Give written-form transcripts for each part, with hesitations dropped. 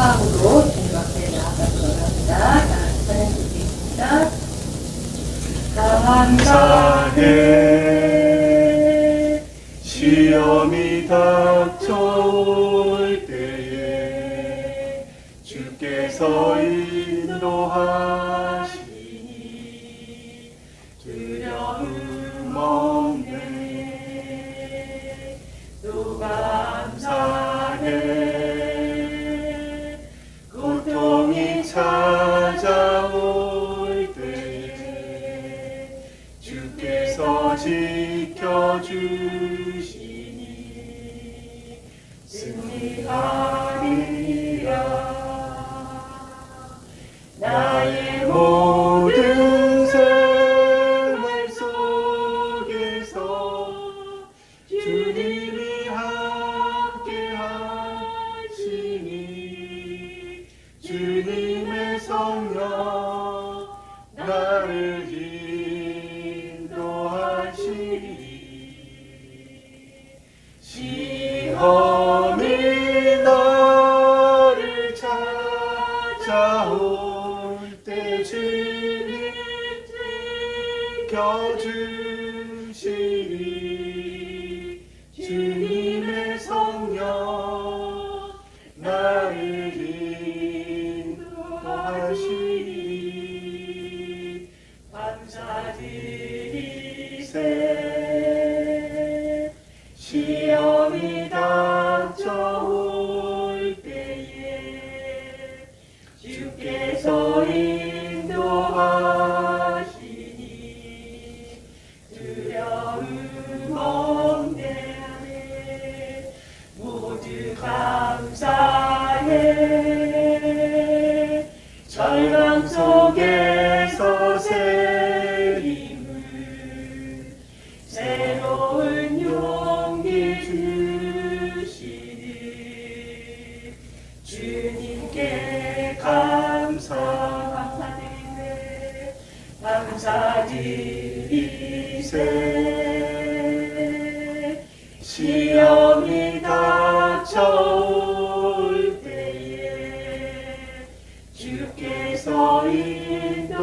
소망으로 주님 앞에 나아가도록 합니다. 다 찬양 드리겠습니다. 감사해 시험이 닥쳐올 때에 주께서 인도하시니 두려움 없네. 또 감사해 고통이 찾아올 때에 주께서 지켜주시니 승리하리라. 나의 모든 생활 속에서 주님이 함께 하시니 주님의 성령 나를 인도하시니 시험이 나를 찾아올 때 주님 지켜주시니 주님의 성령 나를 인도하시니 감사드리세. 시험이 닥쳐올 때에 주께서 인도하시니 두려움 없네. 모두 감사해. 절망 속에서 새 힘을 새로운 용기 주시니 주님께 감사드리네. 감사드리세. 시험이 닥쳐올 때에 주께서 인도하시니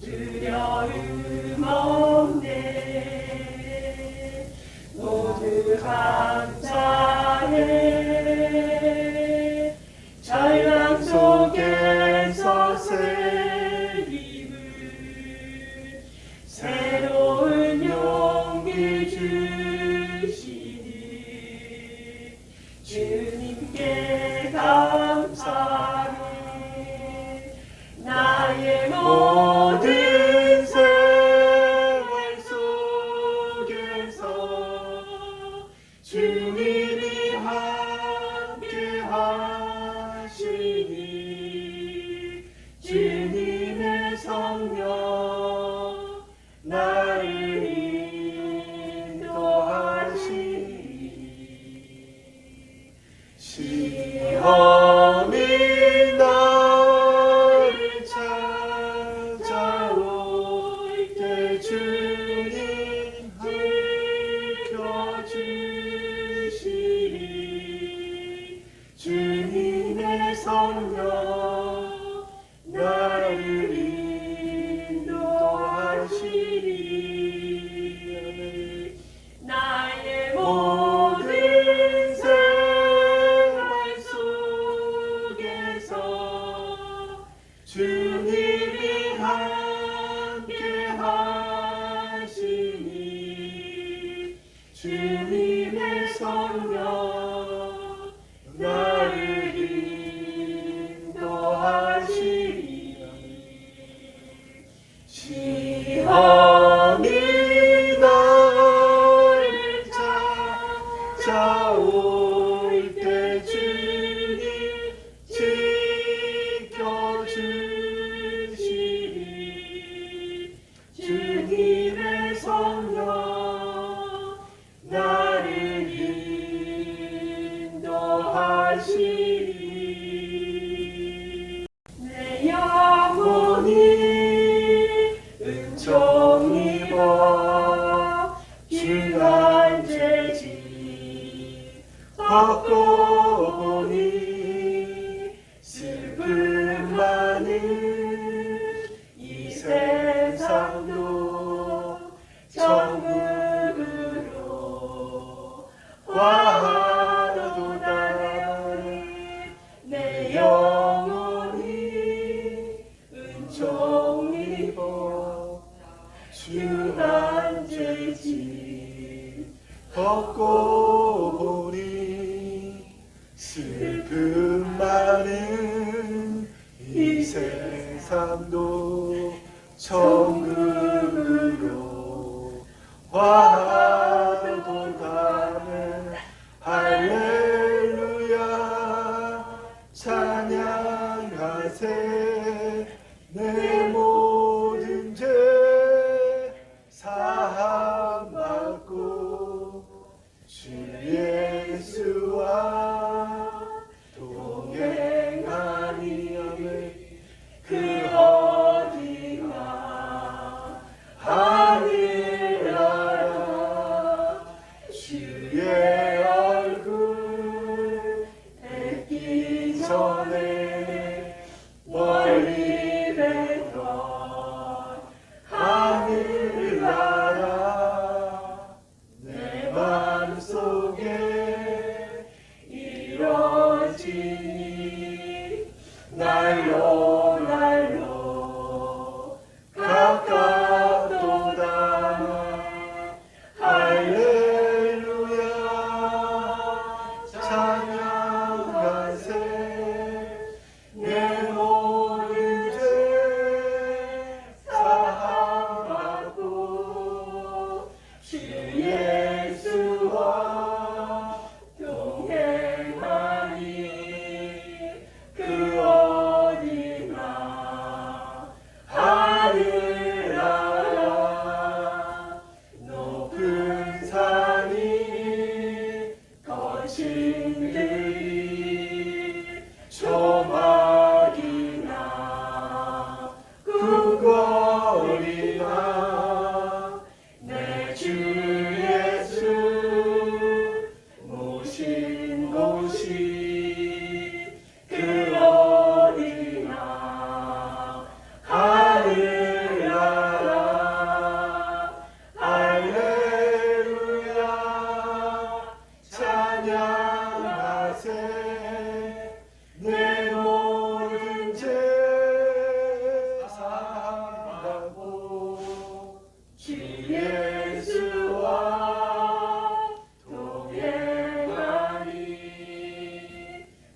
두려움 없네. 모두 감사해. 절망 속에서 새 힘을 새로운 용기 주시니 주님께 감사해. 나의 모든 생활 속에서 주님이 함께 하시니 주님의 성령 나를 인도하시니 시험이 나를 찾아올 때 주님 지켜주시니 주님의 성령 나를 인도하시니 나의 모든 생활 속에서 주님이 함께 하시니 주님의 성령 나를 인도하시니 시험이 나를 찾아올 때 주님 지켜주시니 주님의 성령 나를 인도하시니 내 영혼이 은총 입어 주간 죄지 걷고 보니 슬픔 많은 이 세상도 천국으로 와도다. 내 영혼이 은총 입어 주 앉으시. 걷고 보니 슬픔 많은 이 세상도 천국으로 와도다는. 할렐루야 찬양하세. 내 모든 죄 사함받고 주 예수와 동행하니. 그 어디나 하늘 나라 주의 얼굴 뵙기 전에 멀리 뵙던 하늘 나라 내 마음속에 이뤄지니. 날로 날로 가깝도다. 할렐루야 찬양하세. 내 모든 죄 사함받고 주 예수와 동행하니. 그 어디나 하늘 나라 높은 산이 거친 들이 조막이나 궁궐이나 내 주 예수 모신 곳이 그 어디나 하늘 나라. 할렐루야 찬양하세. 내 모든 죄 사함받고 주 예수와 동행하니.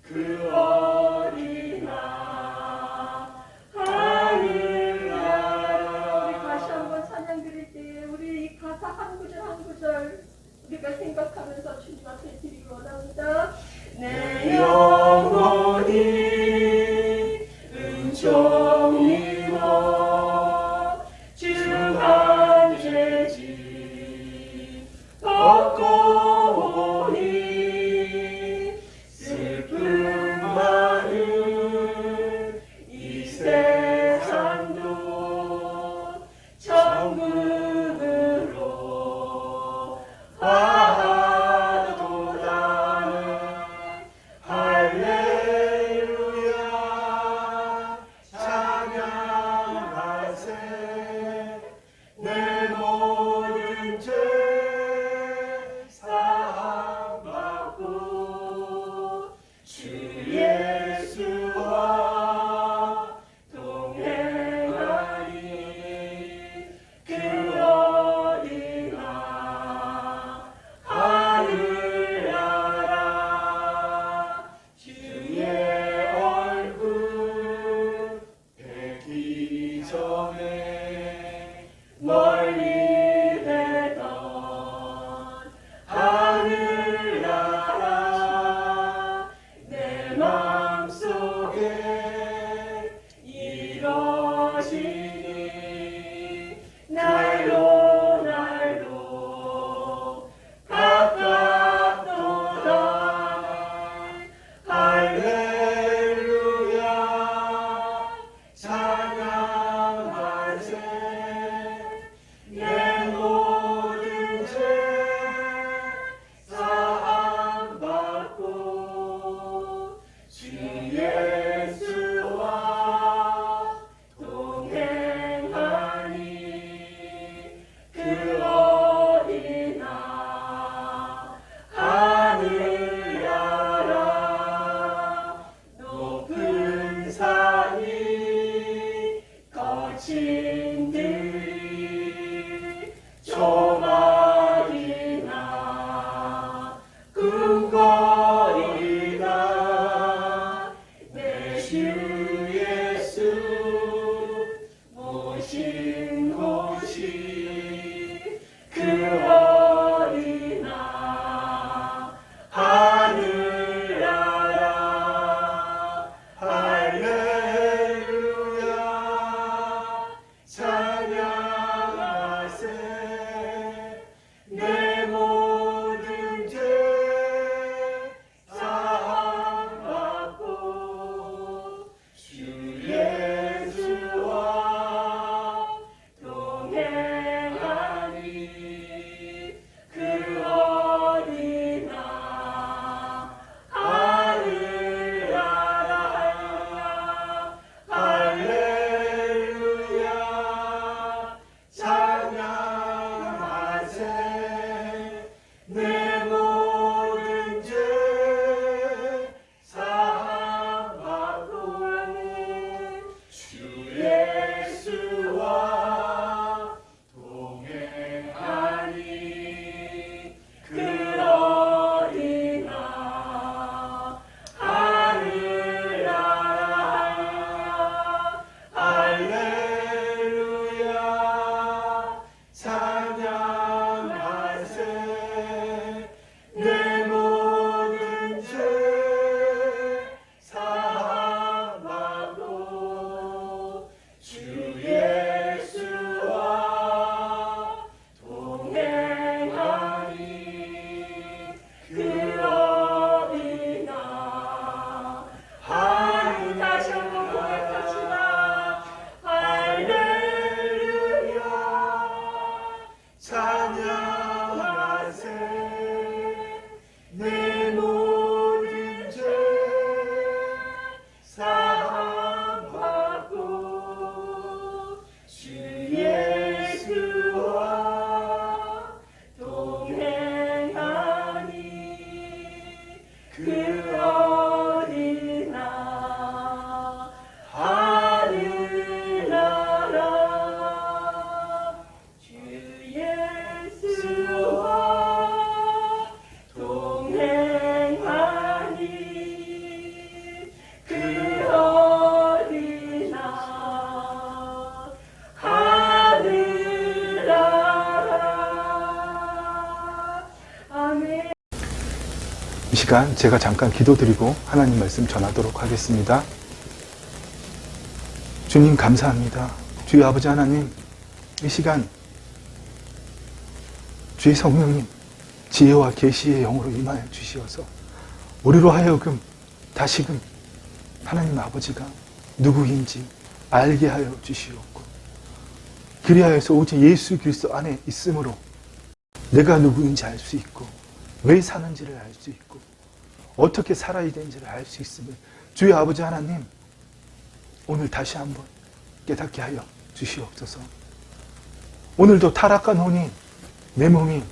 그 어디나 하늘 나라. 우리 다시 한번 찬양 드릴 때 우리 이 가사 한 구절 한 구절 우리가 생각하면서 주님 앞에 드리기 원합니다. 내 영혼이 은총 입어 주 앉으시. 걷고 보니 슬픔 많은 이 세상도 천국으로 와도다. 그 어린 나 하늘나라 주 예수와 동행하니 그 어린 나 하늘나라. 아멘. 이 시간 제가 잠깐 기도드리고 하나님 말씀 전하도록 하겠습니다. 주님 감사합니다. 주의 아버지 하나님, 이 시간 주의 성령님 지혜와 계시의 영으로 임하여 주시어서 우리로 하여금 다시금 하나님 아버지가 누구인지 알게 하여 주시옵고, 그리하여서 오직 예수 그리스도 안에 있으므로 내가 누구인지 알 수 있고 왜 사는지를 알 수 있고 어떻게 살아야 되는지를 알 수 있음을 주의 아버지 하나님 오늘 다시 한번 깨닫게 하여 주시옵소서. 오늘도 타락한 혼이 내 몸이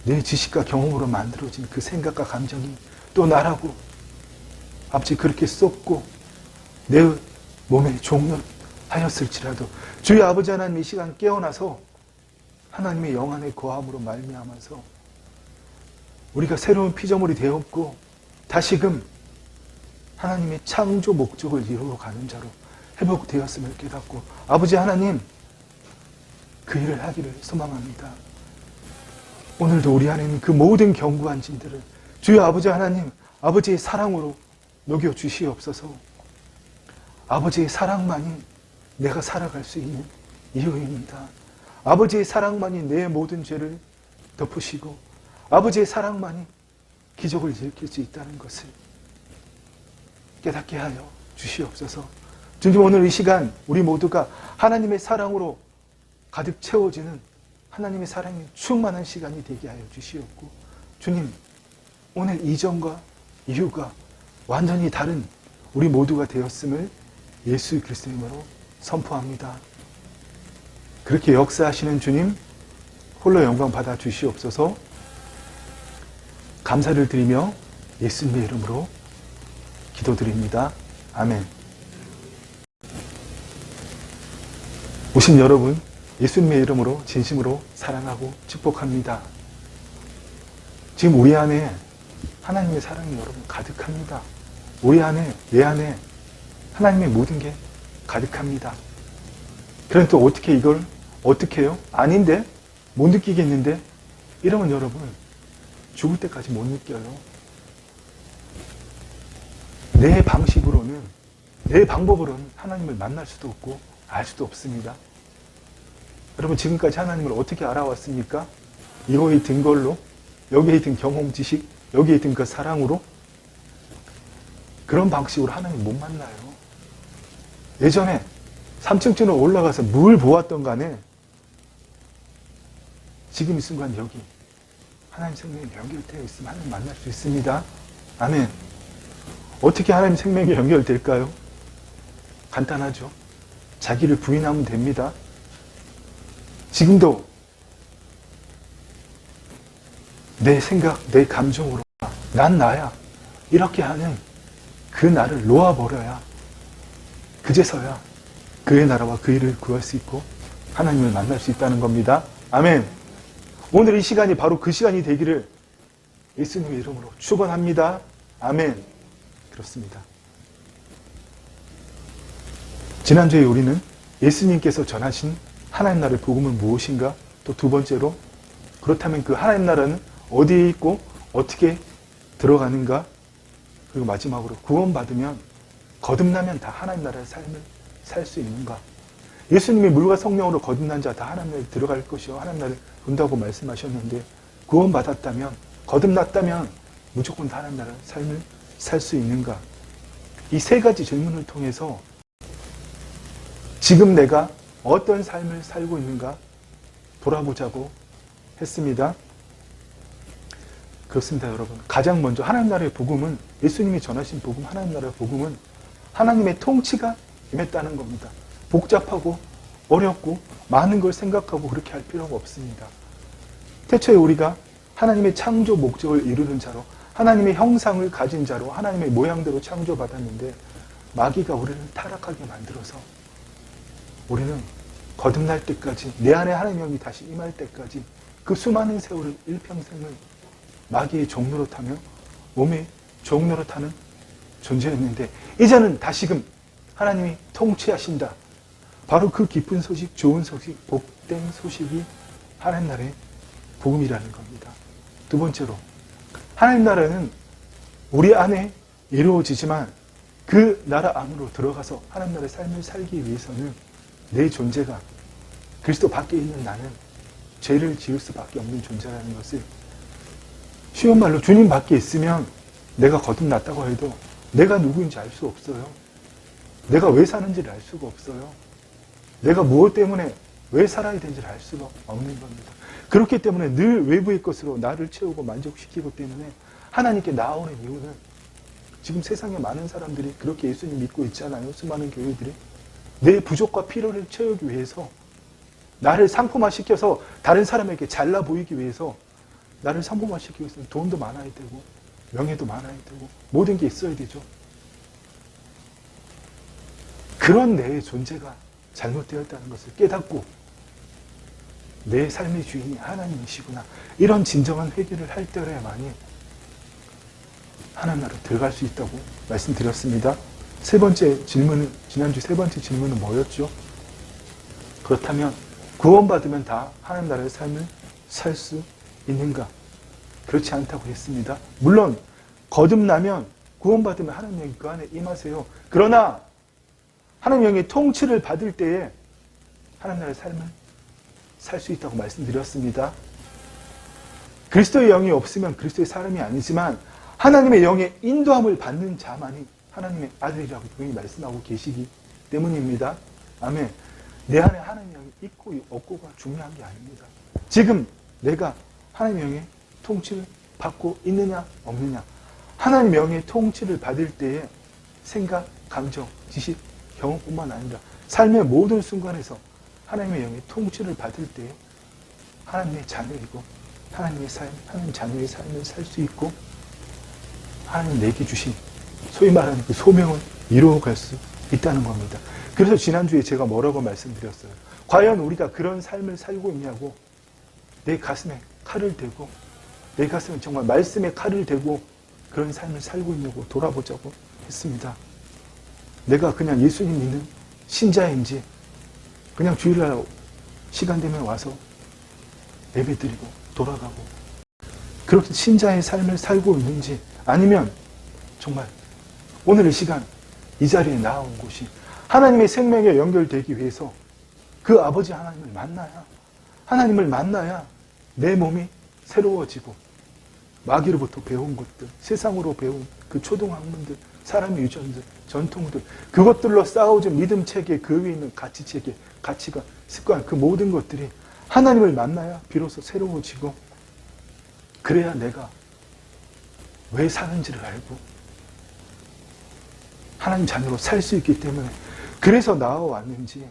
내 지식과 경험으로 만들어진 그 생각과 감정이 또 나라고 아버지 그렇게 쏟고 내 몸에 종련하였을지라도 주의 아버지 하나님 이 시간 깨어나서 하나님의 영안의 거함으로 말미암아서 우리가 새로운 피조물이 되었고 다시금 하나님의 창조 목적을 이루어 가는 자로 회복되었음을 깨닫고 아버지 하나님 그 일을 하기를 소망합니다. 오늘도 우리 안에 있는 그 모든 견고한 짐들을 주의 아버지 하나님 아버지의 사랑으로 녹여 주시옵소서. 아버지의 사랑만이 내가 살아갈 수 있는 이유입니다. 아버지의 사랑만이 내 모든 죄를 덮으시고 아버지의 사랑만이 기적을 일으킬 수 있다는 것을 깨닫게 하여 주시옵소서. 주님 오늘 이 시간 우리 모두가 하나님의 사랑으로 가득 채워지는 하나님의 사랑이 충만한 시간이 되게 하여 주시옵고 주님 오늘 이전과 이후가 완전히 다른 우리 모두가 되었음을 예수 그리스도의 이름으로 선포합니다. 그렇게 역사하시는 주님 홀로 영광 받아 주시옵소서. 감사를 드리며 예수님의 이름으로 기도드립니다. 아멘. 오신 여러분 예수님의 이름으로 진심으로 사랑하고 축복합니다. 지금 우리 안에 하나님의 사랑이 여러분 가득합니다. 우리 안에 내 안에 하나님의 모든 게 가득합니다. 그런데 또 어떻게 이걸 어떻게 해요? 아닌데? 못 느끼겠는데? 이러면 여러분 죽을 때까지 못 느껴요. 내 방식으로는 내 방법으로는 하나님을 만날 수도 없고 알 수도 없습니다. 여러분 지금까지 하나님을 어떻게 알아왔습니까? 이거에 든 걸로, 여기에 든 경험 지식, 여기에 든 그 사랑으로 그런 방식으로 하나님 못 만나요. 예전에 3층쯤으로 올라가서 뭘 보았던 간에 지금 이 순간 여기 하나님 생명이 연결되어 있으면 하나님 만날 수 있습니다. 아멘. 어떻게 하나님 생명이 연결될까요? 간단하죠. 자기를 부인하면 됩니다. 지금도 내 생각, 내 감정으로 난 나야 이렇게 하는 그 나를 놓아버려야 그제서야 그의 나라와 그 일을 구할 수 있고 하나님을 만날 수 있다는 겁니다. 아멘. 오늘 이 시간이 바로 그 시간이 되기를 예수님의 이름으로 축원합니다. 아멘. 그렇습니다. 지난주에 우리는 예수님께서 전하신 하나님 나라의 복음은 무엇인가? 또 두 번째로 그렇다면 그 하나님 나라는 어디에 있고 어떻게 들어가는가? 그리고 마지막으로 구원받으면 거듭나면 다 하나님 나라의 삶을 살 수 있는가? 예수님이 물과 성령으로 거듭난 자 다 하나님 나라에 들어갈 것이요 하나님 나라를 본다고 말씀하셨는데 구원받았다면 거듭났다면 무조건 다 하나님 나라의 삶을 살 수 있는가? 이 세 가지 질문을 통해서 지금 내가 어떤 삶을 살고 있는가 돌아보자고 했습니다. 그렇습니다, 여러분. 가장 먼저 하나님 나라의 복음은 예수님이 전하신 복음, 하나님 나라의 복음은 하나님의 통치가 임했다는 겁니다. 복잡하고 어렵고 많은 걸 생각하고 그렇게 할 필요가 없습니다. 태초에 우리가 하나님의 창조 목적을 이루는 자로 하나님의 형상을 가진 자로 하나님의 모양대로 창조받았는데 마귀가 우리를 타락하게 만들어서 우리는 거듭날 때까지, 내 안에 하나님의 영이 다시 임할 때까지 그 수많은 세월을 일평생을 마귀의 종노릇하며 몸의 종노릇하는 존재였는데 이제는 다시금 하나님이 통치하신다. 바로 그 기쁜 소식, 좋은 소식, 복된 소식이 하나님 나라의 복음이라는 겁니다. 두 번째로, 하나님 나라는 우리 안에 이루어지지만 그 나라 안으로 들어가서 하나님 나라의 삶을 살기 위해서는 내 존재가 그리스도 밖에 있는 나는 죄를 지을 수밖에 없는 존재라는 것을, 쉬운 말로 주님 밖에 있으면 내가 거듭났다고 해도 내가 누구인지 알 수 없어요. 내가 왜 사는지를 알 수가 없어요. 내가 무엇 때문에 왜 살아야 되는지를 알 수가 없는 겁니다. 그렇기 때문에 늘 외부의 것으로 나를 채우고 만족시키기 때문에 하나님께 나오는 이유는, 지금 세상에 많은 사람들이 그렇게 예수님 믿고 있잖아요. 수많은 교회들이 내 부족과 필요를 채우기 위해서, 나를 상품화시켜서 다른 사람에게 잘나 보이기 위해서, 나를 상품화시키기 위해서는 돈도 많아야 되고 명예도 많아야 되고 모든 게 있어야 되죠. 그런 내 존재가 잘못되었다는 것을 깨닫고 내 삶의 주인이 하나님이시구나, 이런 진정한 회개를 할 때라야만이 하나님 나라로 들어갈 수 있다고 말씀드렸습니다. 세 번째 질문은, 지난주 세 번째 질문은 뭐였죠? 그렇다면 구원받으면 다 하나님 나라의 삶을 살 수 있는가? 그렇지 않다고 했습니다. 물론 거듭나면, 구원받으면 하나님 영이 그 안에 임하세요. 그러나 하나님 영의 통치를 받을 때에 하나님 나라의 삶을 살 수 있다고 말씀드렸습니다. 그리스도의 영이 없으면 그리스도의 사람이 아니지만 하나님의 영의 인도함을 받는 자만이 하나님의 아들이라고 분명히 말씀하고 계시기 때문입니다. 아멘. 내 안에 하나님의 영이 있고 없고가 중요한 게 아닙니다. 지금 내가 하나님의 영의 통치를 받고 있느냐 없느냐, 하나님의 영의 통치를 받을 때에 생각, 감정, 지식, 경험뿐만 아니라 삶의 모든 순간에서 하나님의 영의 통치를 받을 때에 하나님의 자녀이고 하나님의 삶, 하나님 자녀의 삶을 살 수 있고 하나님 내게 주신 소위 말하는 그 소명을 이루어갈 수 있다는 겁니다. 그래서 지난주에 제가 뭐라고 말씀드렸어요? 과연 우리가 그런 삶을 살고 있냐고, 내 가슴에 칼을 대고, 내 가슴에 정말 말씀에 칼을 대고 그런 삶을 살고 있냐고 돌아보자고 했습니다. 내가 그냥 예수님 믿는 신자인지, 그냥 주일날 시간 되면 와서 예배드리고 돌아가고 그렇게 신자의 삶을 살고 있는지, 아니면 정말 오늘 이 시간 이 자리에 나온 곳이 하나님의 생명에 연결되기 위해서 그 아버지 하나님을 만나야 내 몸이 새로워지고 마귀로부터 배운 것들, 세상으로 배운 그 초등학문들, 사람의 유전들, 전통들, 그것들로 쌓아진 믿음 체계, 그 위에 있는 가치 체계, 가치관, 습관, 그 모든 것들이 하나님을 만나야 비로소 새로워지고, 그래야 내가 왜 사는지를 알고 하나님 자녀로 살 수 있기 때문에 그래서 나와왔는지,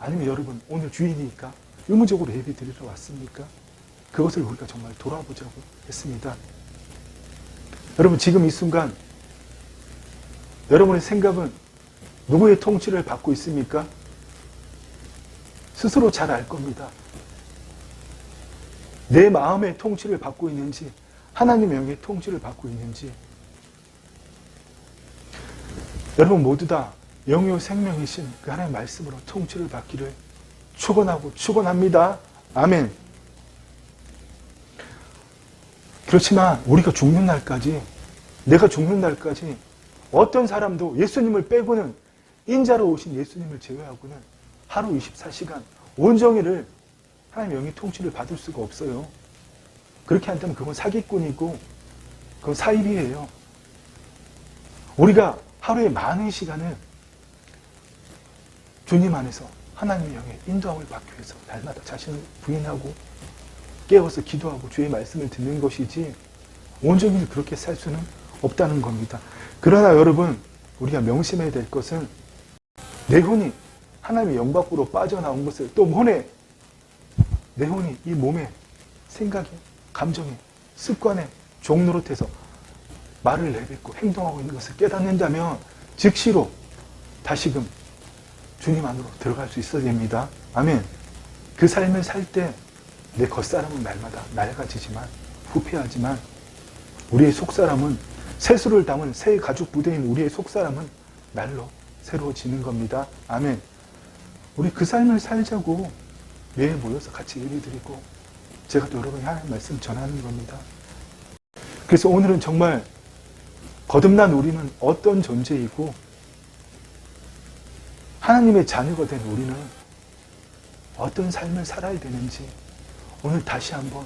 아니면 여러분 오늘 주일이니까 의무적으로 예배 드리러 왔습니까? 그것을 우리가 정말 돌아보자고 했습니다. 여러분 지금 이 순간 여러분의 생각은 누구의 통치를 받고 있습니까? 스스로 잘 알 겁니다. 내 마음의 통치를 받고 있는지, 하나님의 영의 통치를 받고 있는지. 여러분 모두 다 영요 생명이신 그 하나님의 말씀으로 통치를 받기를 축원하고 축원합니다. 아멘. 그렇지만 우리가 죽는 날까지, 내가 죽는 날까지 어떤 사람도 예수님을 빼고는, 인자로 오신 예수님을 제외하고는 하루 24시간 온종일을 하나님의 영의 통치를 받을 수가 없어요. 그렇게 한다면 그건 사기꾼이고 그건 사입이에요. 우리가 하루에 많은 시간을 주님 안에서 하나님의 영의 인도함을 받기 위해서 날마다 자신을 부인하고 깨워서 기도하고 주의 말씀을 듣는 것이지, 온종일 그렇게 살 수는 없다는 겁니다. 그러나 여러분, 우리가 명심해야 될 것은 내 혼이 하나님의 영 밖으로 빠져나온 것을, 또 내 혼이 이 몸에, 생각에, 감정에, 습관에, 종 노릇해서 말을 내뱉고 행동하고 있는 것을 깨닫는다면 즉시로 다시금 주님 안으로 들어갈 수 있어야 됩니다. 아멘. 그 삶을 살 때 내 겉사람은 날마다 낡아지지만 후패하지만 우리의 속사람은 세수를 담은 새 가죽 부대인 우리의 속사람은 날로 새로워지는 겁니다. 아멘. 우리 그 삶을 살자고 매일 모여서 같이 예배드리고 제가 또 여러분이 하나님 말씀 전하는 겁니다. 그래서 오늘은 정말 거듭난 우리는 어떤 존재이고 하나님의 자녀가 된 우리는 어떤 삶을 살아야 되는지 오늘 다시 한번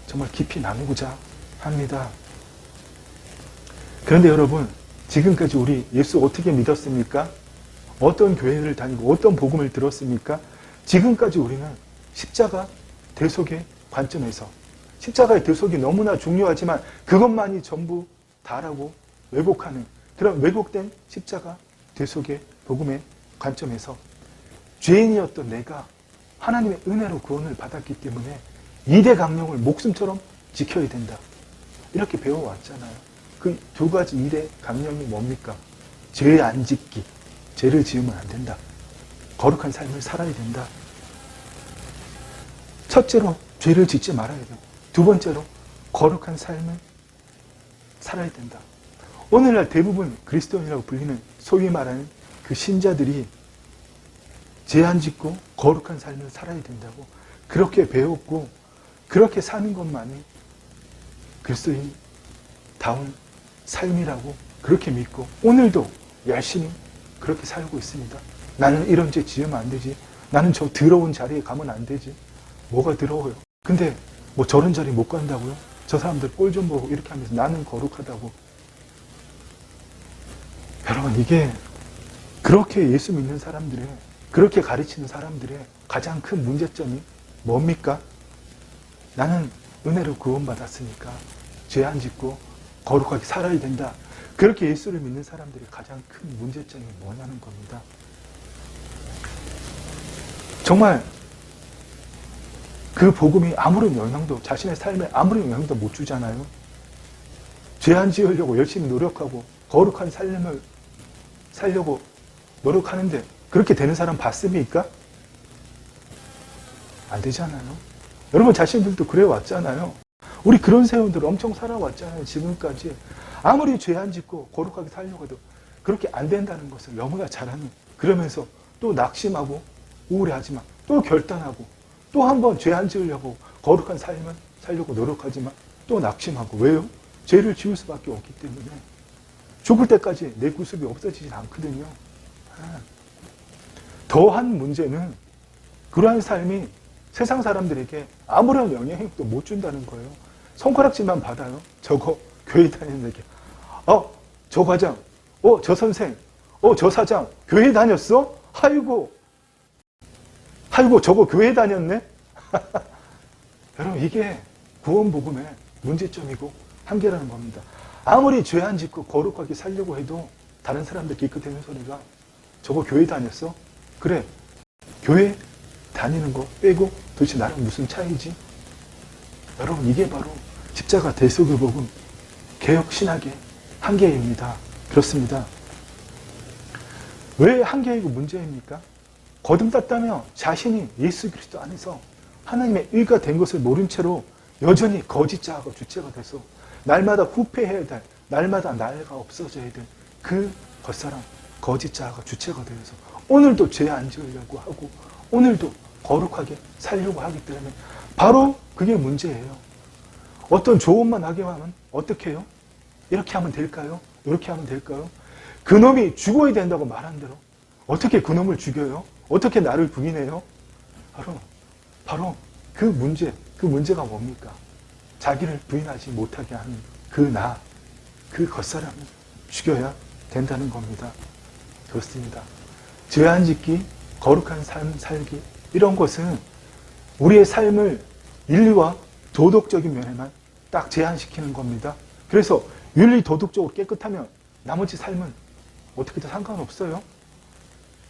정말 깊이 나누고자 합니다. 그런데 여러분, 지금까지 우리 예수 어떻게 믿었습니까? 어떤 교회를 다니고 어떤 복음을 들었습니까? 지금까지 우리는 십자가 대속의 관점에서 십자가의 대속이 너무나 중요하지만 그것만이 전부 다라고 왜곡하는 그런 왜곡된 십자가 대속의 복음의 관점에서 죄인이었던 내가 하나님의 은혜로 구원을 받았기 때문에 2대 강령을 목숨처럼 지켜야 된다. 이렇게 배워왔잖아요. 그 두 가지 2대 강령이 뭡니까? 죄 안 짓기. 죄를 지으면 안 된다. 거룩한 삶을 살아야 된다. 첫째로 죄를 짓지 말아야 돼요. 두 번째로 거룩한 삶을 살아야 된다. 오늘날 대부분 그리스도인이라고 불리는 소위 말하는 그 신자들이 죄 안 짓고 거룩한 삶을 살아야 된다고 그렇게 배웠고 그렇게 사는 것만이 그리스도인다운 삶이라고 그렇게 믿고 오늘도 열심히 그렇게 살고 있습니다. 나는 이런 죄 지으면 안 되지. 나는 저 더러운 자리에 가면 안 되지. 뭐가 더러워요? 근데 뭐 저런 자리 못 간다고요? 저 사람들 꼴 좀 보고 이렇게 하면서 나는 거룩하다고. 여러분, 이게 그렇게 예수 믿는 사람들의 그렇게 가르치는 사람들의 가장 큰 문제점이 뭡니까? 나는 은혜로 구원받았으니까 죄 안 짓고 거룩하게 살아야 된다. 그렇게 예수를 믿는 사람들의 가장 큰 문제점이 뭐냐는 겁니다. 정말 그 복음이 아무런 영향도 자신의 삶에 아무런 영향도 못 주잖아요. 죄 안 지으려고 열심히 노력하고 거룩한 삶을 살려고 노력하는데 그렇게 되는 사람 봤습니까? 안 되잖아요. 여러분 자신들도 그래 왔잖아요. 우리 그런 세원들 엄청 살아왔잖아요. 지금까지. 아무리 죄 안 짓고 거룩하게 살려고 해도 그렇게 안 된다는 것을 너무나 잘 아는, 그러면서 또 낙심하고 우울해하지만 또 결단하고 또 한 번 죄 안 지으려고 거룩한 삶을 살려고 노력하지만 또 낙심하고. 왜요? 죄를 지을 수밖에 없기 때문에. 죽을 때까지 내 구습이 없어지진 않거든요. 더한 문제는 그러한 삶이 세상 사람들에게 아무런 영향도 못 준다는 거예요. 손가락질만 받아요. 저거 교회 다니는 애게. 저 과장, 저 선생, 저 사장 교회 다녔어? 아이고 저거 교회 다녔네? 여러분, 이게 구원복음의 문제점이고 한계라는 겁니다. 아무리 죄 안 짓고 거룩하게 살려고 해도 다른 사람들 기껏대는 소리가 저거 교회 다녔어? 그래, 교회 다니는 거 빼고 도대체 나랑 무슨 차이지? 여러분, 이게 바로 십자가 대속의 복음, 개혁 신학의 한계입니다. 그렇습니다. 왜 한계이고 문제입니까? 거듭났다며 자신이 예수 그리스도 안에서 하나님의 의가 된 것을 모른 채로 여전히 거짓 자아가 주체가 돼서 날마다 후패해야 될, 날마다 나이가 없어져야 될 그 겉사람, 거짓 자아가 주체가 되어서 오늘도 죄 안 지으려고 하고 오늘도 거룩하게 살려고 하기 때문에 바로 그게 문제예요. 어떤 조언만 하게 하면 어떻게 해요? 이렇게 하면 될까요? 이렇게 하면 될까요? 그놈이 죽어야 된다고 말한 대로 어떻게 그놈을 죽여요? 어떻게 나를 부인해요? 바로 그 문제가 뭡니까? 자기를 부인하지 못하게 하는 그 겉사람을 죽여야 된다는 겁니다. 그렇습니다. 죄 안 짓기, 거룩한 삶 살기, 이런 것은 우리의 삶을 윤리와 도덕적인 면에만 딱 제한시키는 겁니다. 그래서 윤리 도덕적으로 깨끗하면 나머지 삶은 어떻게든 상관없어요.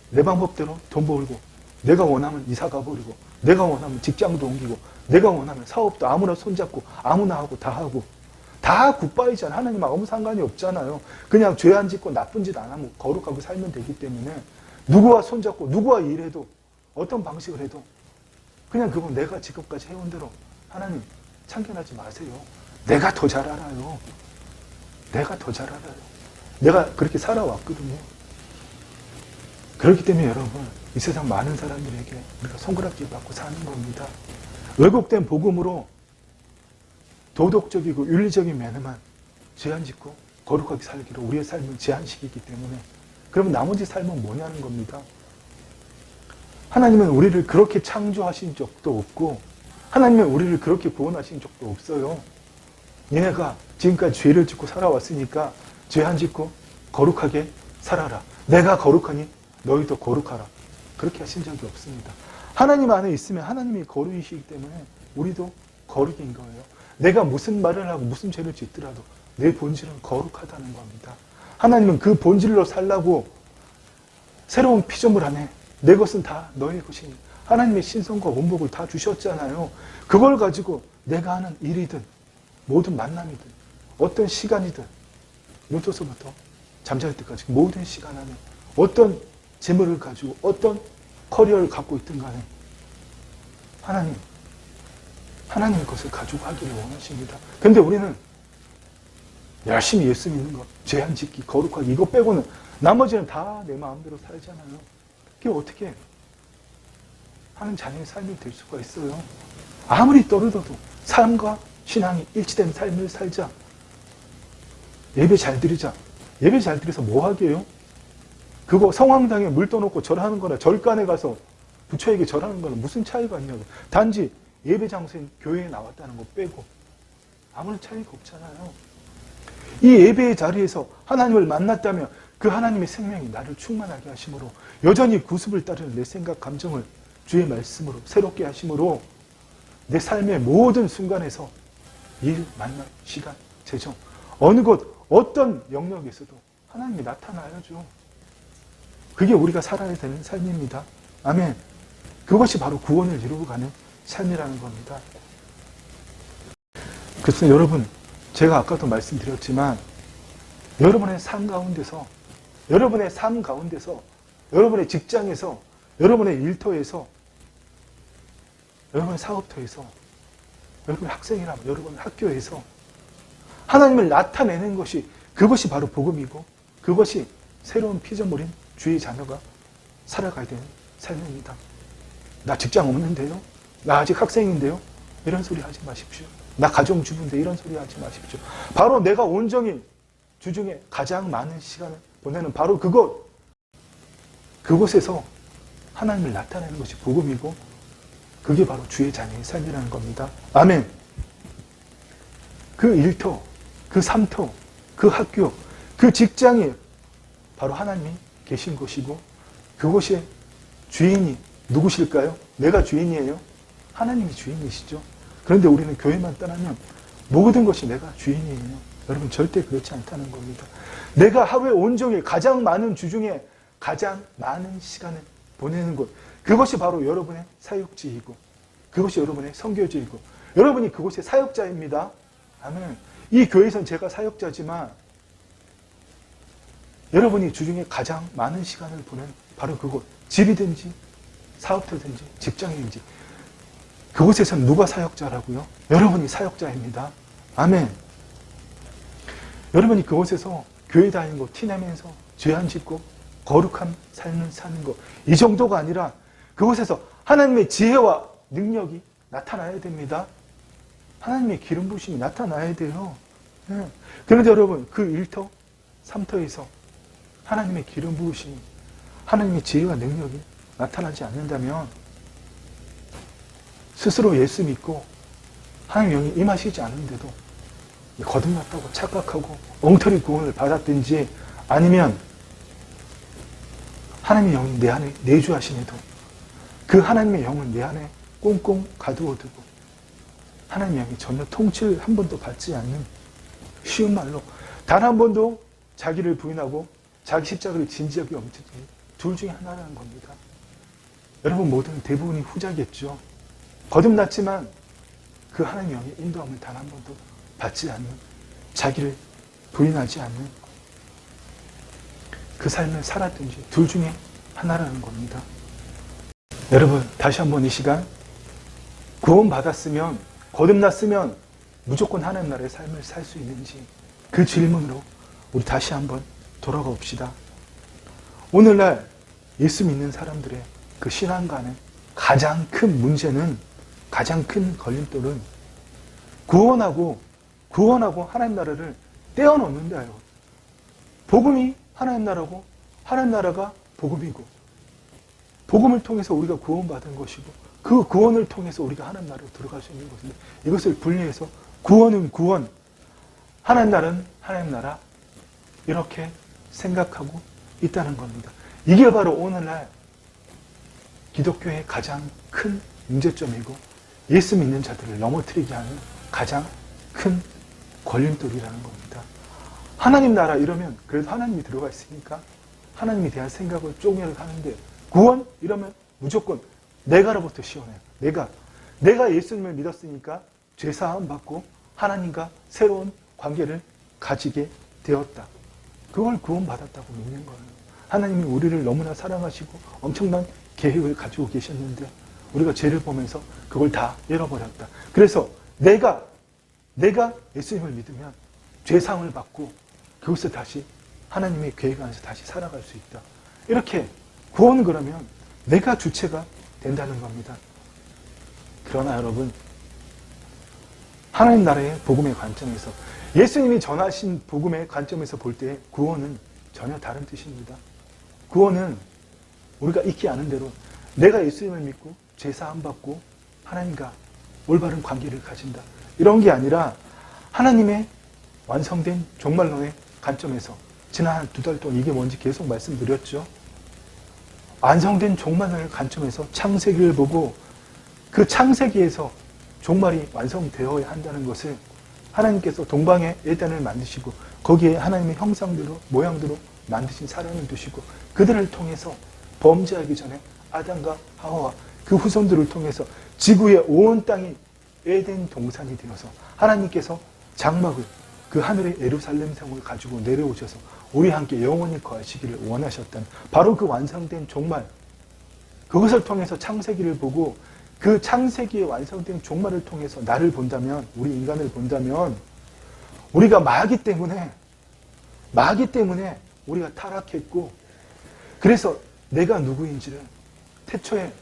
내 방법대로 돈 벌고, 내가 원하면 이사 가버리고, 내가 원하면 직장도 옮기고, 내가 원하면 사업도 아무나 손잡고 아무나 하고 다 하고, 다 굿바이잖아요. 하나님하고 아무 상관이 없잖아요. 그냥 죄 안 짓고 나쁜 짓 안 하고 거룩하고 살면 되기 때문에 누구와 손잡고 누구와 일해도 어떤 방식을 해도 그냥 그건 내가 지금까지 해온 대로 하나님 참견하지 마세요. 내가 더 잘 알아요. 내가 더 잘 알아요. 내가 그렇게 살아왔거든요. 그렇기 때문에 여러분 이 세상 많은 사람들에게 우리가 손가락질 받고 사는 겁니다. 왜곡된 복음으로 도덕적이고 윤리적인 면에만 제한 짓고 거룩하게 살기로 우리의 삶을 제한시키기 때문에 그러면 나머지 삶은 뭐냐는 겁니다. 하나님은 우리를 그렇게 창조하신 적도 없고 하나님은 우리를 그렇게 구원하신 적도 없어요. 얘네가 지금까지 죄를 짓고 살아왔으니까 죄 안 짓고 거룩하게 살아라. 내가 거룩하니 너희도 거룩하라. 그렇게 하신 적이 없습니다. 하나님 안에 있으면 하나님이 거룩이시기 때문에 우리도 거룩인 거예요. 내가 무슨 말을 하고 무슨 죄를 짓더라도 내 본질은 거룩하다는 겁니다. 하나님은 그 본질로 살라고 새로운 피조물 안에 내 것은 다 너의 것이니 하나님의 신성과 원복을 다 주셨잖아요. 그걸 가지고 내가 하는 일이든 모든 만남이든 어떤 시간이든 눈 떠서부터 잠잘 때까지 모든 시간 안에 어떤 재물을 가지고 어떤 커리어를 갖고 있든 간에 하나님의 것을 가지고 하기를 원하십니다. 근데 우리는 열심히 예수 믿는 것, 죄 안 짓기, 거룩하기 이거 빼고는 나머지는 다 내 마음대로 살잖아요. 그게 어떻게 하는 자녀의 삶이 될 수가 있어요. 아무리 떨어져도 삶과 신앙이 일치된 삶을 살자. 예배 잘 드리자. 예배 잘 드려서 뭐 하게요? 그거 성황당에 물 떠놓고 절하는 거나 절간에 가서 부처에게 절하는 거는 무슨 차이가 있냐고. 단지 예배 장소인 교회에 나왔다는 거 빼고 아무런 차이가 없잖아요. 이 예배의 자리에서 하나님을 만났다면 그 하나님의 생명이 나를 충만하게 하심으로 여전히 구습을 따르는 내 생각, 감정을 주의 말씀으로 새롭게 하심으로 내 삶의 모든 순간에서 일, 만남, 시간, 재정 어느 곳, 어떤 영역에서도 하나님이 나타나야죠. 그게 우리가 살아야 되는 삶입니다. 아멘. 그것이 바로 구원을 이루어가는 삶이라는 겁니다. 그래서 여러분, 제가 아까도 말씀드렸지만 여러분의 삶 가운데서 여러분의 직장에서 여러분의 일터에서 여러분의 사업터에서 여러분의 학생이라면 여러분의 학교에서 하나님을 나타내는 것이 그것이 바로 복음이고 그것이 새로운 피조물인 주의 자녀가 살아가야 되는 삶입니다. 나 직장 없는데요? 나 아직 학생인데요? 이런 소리 하지 마십시오. 나 가정주부인데 이런 소리 하지 마십시오. 바로 내가 온종일 주중에 가장 많은 시간을 보내는 바로 그곳에서 하나님을 나타내는 것이 복음이고 그게 바로 주의 자녀의 삶이라는 겁니다. 아멘. 그 일터, 그 삶터, 그 학교, 그 직장이 바로 하나님이 계신 곳이고 그곳의 주인이 누구실까요? 내가 주인이에요? 하나님이 주인이시죠. 그런데 우리는 교회만 떠나면 모든 것이 내가 주인이에요. 여러분 절대 그렇지 않다는 겁니다. 내가 하루에 온종일 가장 많은 주 중에 가장 많은 시간을 보내는 곳 그것이 바로 여러분의 사역지이고 그것이 여러분의 선교지이고 여러분이 그곳의 사역자입니다. 아멘. 이 교회에선 제가 사역자지만 여러분이 주중에 가장 많은 시간을 보낸 바로 그곳 집이든지 사업터든지 직장이든지 그곳에선 누가 사역자라고요? 여러분이 사역자입니다. 아멘. 여러분이 그곳에서 교회 다니는 거 티내면서 죄 안 짓고 거룩한 삶을 사는 거 이 정도가 아니라 그곳에서 하나님의 지혜와 능력이 나타나야 됩니다. 하나님의 기름 부으심이 나타나야 돼요. 그런데 여러분 그 일터, 삼터에서 하나님의 기름 부으심이 하나님의 지혜와 능력이 나타나지 않는다면 스스로 예수 믿고 하나님의 영이 임하시지 않는데도 거듭났다고 착각하고 엉터리 구원을 받았든지 아니면 하나님의 영이 내 안에 내주하심에도 그 하나님의 영을 내 안에 꽁꽁 가두어두고 하나님의 영이 전혀 통치를 한 번도 받지 않는 쉬운 말로 단 한 번도 자기를 부인하고 자기 십자가를 진 적이 없는 둘 중에 하나라는 겁니다. 여러분 모든 대부분이 후자겠죠. 거듭났지만 그 하나님의 영의 인도함을 단 한 번도 받지 않는 자기를 부인하지 않는 그 삶을 살았든지 둘 중에 하나라는 겁니다. 여러분, 다시 한번 이 시간 구원받았으면, 거듭났으면 무조건 하나님 나라의 삶을 살 수 있는지 그 질문으로 우리 다시 한번 돌아가 봅시다. 오늘날 예수 믿는 사람들의 그 신앙관의 가장 큰 문제는, 가장 큰 걸림돌은 구원하고 하나님 나라를 떼어놓는다요. 복음이 하나님 나라고 하나님 나라가 복음이고, 복음을 통해서 우리가 구원받은 것이고, 그 구원을 통해서 우리가 하나님 나라로 들어갈 수 있는 것인데, 이것을 분리해서 구원은 구원, 하나님 나라는 하나님 나라, 이렇게 생각하고 있다는 겁니다. 이게 바로 오늘날 기독교의 가장 큰 문제점이고 예수 믿는 자들을 넘어뜨리게 하는 가장 큰 걸림돌이라는 겁니다. 하나님 나라 이러면 그래도 하나님이 들어가 있으니까 하나님에 대한 생각을 쪼개를 하는데, 구원 이러면 무조건 내가로부터 시원해요. 내가 예수님을 믿었으니까 죄사함 받고 하나님과 새로운 관계를 가지게 되었다. 그걸 구원받았다고 믿는 거예요. 하나님이 우리를 너무나 사랑하시고 엄청난 계획을 가지고 계셨는데 우리가 죄를 보면서 그걸 다 잃어버렸다. 그래서 내가 예수님을 믿으면 죄사함을 받고 그것을 다시 하나님의 계획 안에서 다시 살아갈 수 있다. 이렇게 구원, 그러면 내가 주체가 된다는 겁니다. 그러나 여러분, 하나님 나라의 복음의 관점에서, 예수님이 전하신 복음의 관점에서 볼 때 구원은 전혀 다른 뜻입니다. 구원은 우리가 익히 아는 대로 내가 예수님을 믿고 죄사함 받고 하나님과 올바른 관계를 가진다, 이런 게 아니라 하나님의 완성된 종말론의 관점에서, 지난 한 2달 동안 이게 뭔지 계속 말씀드렸죠. 완성된 종말론의 관점에서 창세기를 보고 그 창세기에서 종말이 완성되어야 한다는 것을, 하나님께서 동방의 에덴을 만드시고 거기에 하나님의 형상대로 모양대로 만드신 사람을 두시고 그들을 통해서 범죄하기 전에 아담과 하와와 그 후손들을 통해서 지구의 온 땅이 에덴 동산이 되어서 하나님께서 장막을, 그 하늘의 예루살렘 성을 가지고 내려오셔서 우리와 함께 영원히 거하시기를 원하셨다는 바로 그 완성된 종말, 그것을 통해서 창세기를 보고 그 창세기에 완성된 종말을 통해서 나를 본다면, 우리 인간을 본다면, 우리가 마귀 때문에 우리가 타락했고, 그래서 내가 누구인지를, 태초에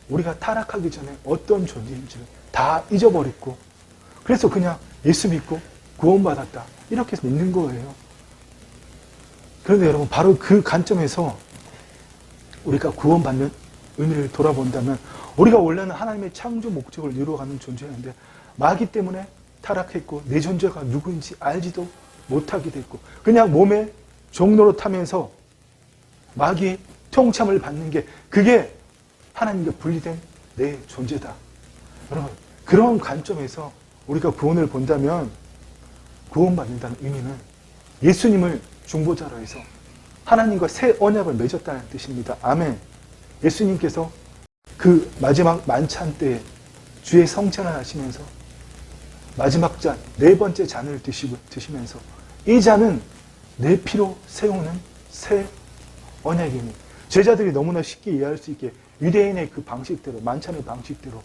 우리가 타락하기 전에 어떤 존재인지를 다 잊어버렸고, 그래서 그냥 예수 믿고 구원받았다, 이렇게 믿는 거예요. 그런데 여러분, 바로 그 관점에서 우리가 구원받는 의미를 돌아본다면, 우리가 원래는 하나님의 창조 목적을 이루어가는 존재였는데 마귀 때문에 타락했고 내 존재가 누구인지 알지도 못하게 됐고 그냥 몸의 종로로 타면서 마귀의 통참을 받는 게, 그게 하나님과 분리된 내 존재다. 여러분, 그런 관점에서 우리가 구원을 본다면 구원받는다는 의미는 예수님을 중보자로 해서 하나님과 새 언약을 맺었다는 뜻입니다. 아멘. 예수님께서 그 마지막 만찬 때에 주의 성찬을 하시면서 마지막 잔, 4번째 잔을 드시면서 이 잔은 내 피로 세우는 새 언약이니, 제자들이 너무나 쉽게 이해할 수 있게 유대인의 그 방식대로, 만찬의 방식대로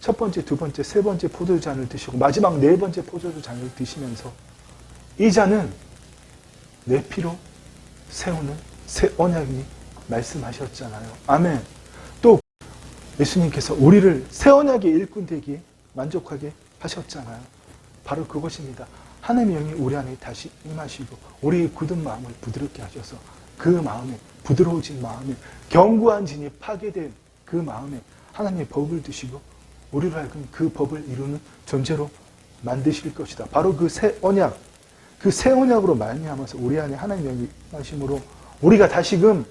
첫 번째, 두 번째, 세 번째 포도주잔을 드시고 마지막 4번째 포도주잔을 드시면서 이 잔은 내 피로 세우는 새 언약이니 말씀하셨잖아요. 아멘. 또 예수님께서 우리를 새 언약의 일꾼 되기에 만족하게 하셨잖아요. 바로 그것입니다. 하나님의 영이 우리 안에 다시 임하시고 우리의 굳은 마음을 부드럽게 하셔서 그 마음에, 부드러워진 마음에, 견고한 진이 파괴된 그 마음에 하나님의 법을 두시고 우리로 하여금 그 법을 이루는 존재로 만드실 것이다. 바로 그 새 언약, 그 새 언약으로 말미암아서 우리 안에 하나님의 영이 임하심으로 우리가 다시금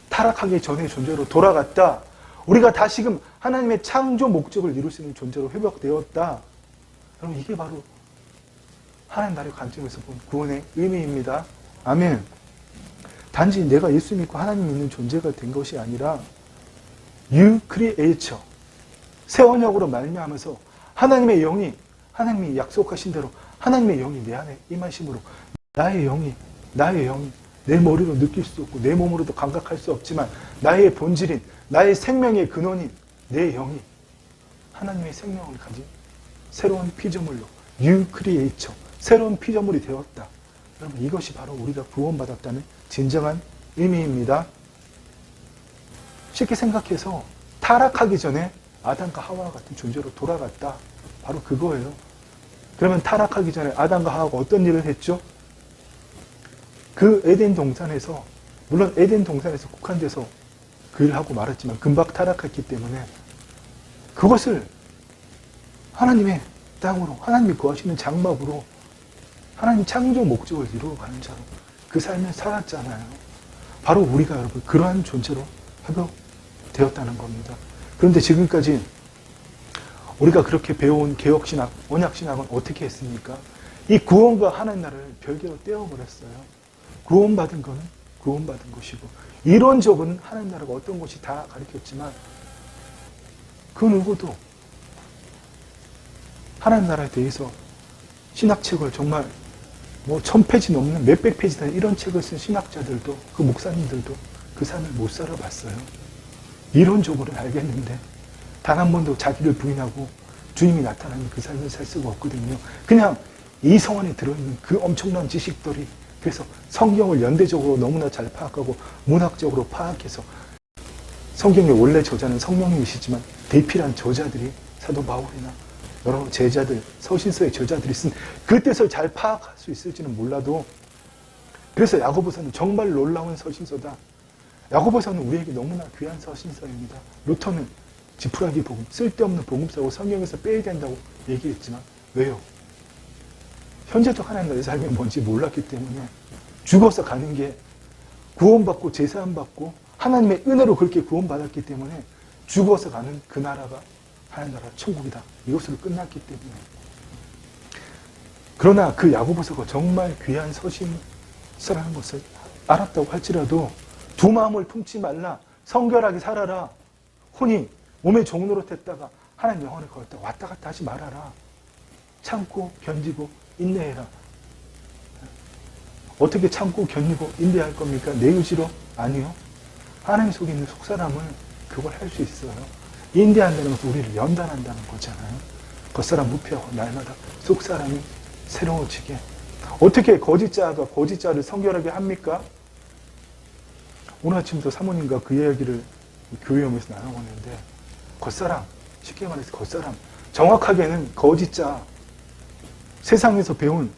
타락하기 전의 존재로 돌아갔다. 우리가 다시금 하나님의 창조 목적을 이룰 수 있는 존재로 회복되었다. 여러분, 이게 바로 하나님 나라의 관점에서 본 구원의 의미입니다. 아멘. 단지 내가 예수 믿고 하나님 믿는 존재가 된 것이 아니라 New Creature, 새 언약으로 말미암아서 하나님의 영이, 하나님이 약속하신 대로 하나님의 영이 내 안에 임하심으로 나의 영이 내 머리로 느낄 수 없고 내 몸으로도 감각할 수 없지만 나의 본질인, 나의 생명의 근원인 내 영이 하나님의 생명을 가진 새로운 피조물로 뉴 크리에이처, 새로운 피조물이 되었다. 여러분, 이것이 바로 우리가 구원받았다는 진정한 의미입니다. 쉽게 생각해서 타락하기 전에 아담과 하와와 같은 존재로 돌아갔다. 바로 그거예요. 그러면 타락하기 전에 아담과 하와가 어떤 일을 했죠? 그 에덴 동산에서, 물론 에덴 동산에서 국한돼서 그 일을 하고 말았지만 금방 타락했기 때문에 그것을 하나님의 땅으로, 하나님이 거하시는 장막으로 하나님 창조 목적을 이루어가는 자로 그 삶을 살았잖아요. 바로 우리가 여러분 그러한 존재로 회복되었다는 겁니다. 그런데 지금까지 우리가 그렇게 배워온 개혁신학, 언약신학은 어떻게 했습니까? 이 구원과 하나님 나라를 별개로 떼어버렸어요. 구원받은 거는 구원받은 것이고 이론적으로는 하나님 나라가 어떤 것이 다 가르쳤지만 그 누구도 하나님 나라에 대해서 신학책을 정말 뭐 1000페이지 넘는 몇백 페이지 되는 이런 책을 쓴 신학자들도 그 목사님들도 그 삶을 못 살아봤어요. 이론적으로는 알겠는데 단 한 번도 자기를 부인하고 주님이 나타나는 그 삶을 살 수가 없거든요. 그냥 이 성안에 들어있는 그 엄청난 지식들이 그래서 성경을 연대적으로 너무나 잘 파악하고 문학적으로 파악해서 성경의 원래 저자는 성령님이시지만 대필한 저자들이 사도 바울이나 여러 제자들, 서신서의 저자들이 쓴 그 뜻을 잘 파악할 수 있을지는 몰라도 그래서 야고보서는 정말 놀라운 서신서다. 야고보서는 우리에게 너무나 귀한 서신서입니다. 루터는 지푸라기 복음, 쓸데없는 복음서고 성경에서 빼야 된다고 얘기했지만 왜요? 현재도 하나님 나라의 삶이 뭔지 몰랐기 때문에 죽어서 가는 게 구원받고 제사함받고 하나님의 은혜로 그렇게 구원받았기 때문에 죽어서 가는 그 나라가 하나님 나라 천국이다. 이것으로 끝났기 때문에. 그러나 그 야고보서가 정말 귀한 서신서라는 것을 알았다고 할지라도 두 마음을 품지 말라. 성결하게 살아라. 혼이 몸의 종노릇했다가 하나님 영혼을 걸었다 왔다 갔다 하지 말아라. 참고 견디고 인내해라. 어떻게 참고 견디고 인내할 겁니까? 내 의지로? 아니요. 하나님 속에 있는 속사람은 그걸 할 수 있어요. 인내한다는 것은 우리를 연단한다는 거잖아요. 겉사람 무피하고 날마다 속사람이 새로워지게. 어떻게 거짓자가 거짓자를 성결하게 합니까? 오늘 아침부터 사모님과 그 이야기를 교회 오면서 나눠보는데 겉사람, 쉽게 말해서 겉사람, 정확하게는 거짓자, 세상에서 배운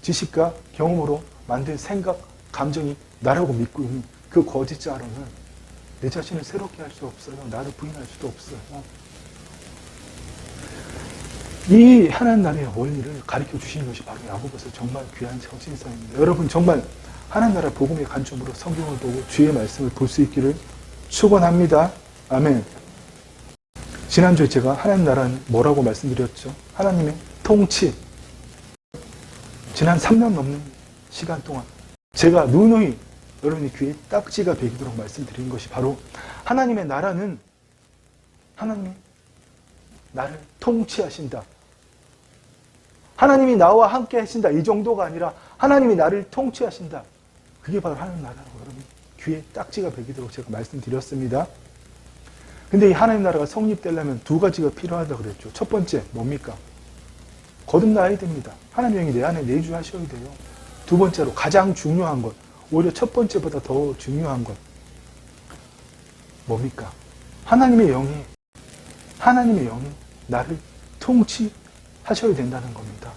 지식과 경험으로 만든 생각, 감정이 나라고 믿고 있는 그 거짓자로는 내 자신을 새롭게 할 수 없어요. 나를 부인할 수도 없어요. 이 하나님 나라의 원리를 가르쳐 주시는 것이 바로 야고보서 정말 귀한 서신서입니다. 여러분 정말 하나님 나라 복음의 관점으로 성경을 보고 주의 말씀을 볼 수 있기를 축원합니다. 아멘. 지난주에 제가 하나님 나라는 뭐라고 말씀드렸죠? 하나님의 통치. 지난 3년 넘는 시간 동안 제가 누누이 여러분의 귀에 딱지가 배기도록 말씀드린 것이 바로 하나님의 나라는 하나님이 나를 통치하신다. 하나님이 나와 함께 하신다. 이 정도가 아니라 하나님이 나를 통치하신다. 그게 바로 하나님 나라라고 여러분 귀에 딱지가 배기도록 제가 말씀드렸습니다. 근데 이 하나님 나라가 성립되려면 두 가지가 필요하다고 그랬죠. 첫 번째 뭡니까? 거듭나야 됩니다. 하나님의 영이 내 안에 내주하셔야 돼요. 두 번째로 가장 중요한 것, 오히려 첫 번째보다 더 중요한 것 뭡니까? 하나님의 영이 나를 통치하셔야 된다는 겁니다.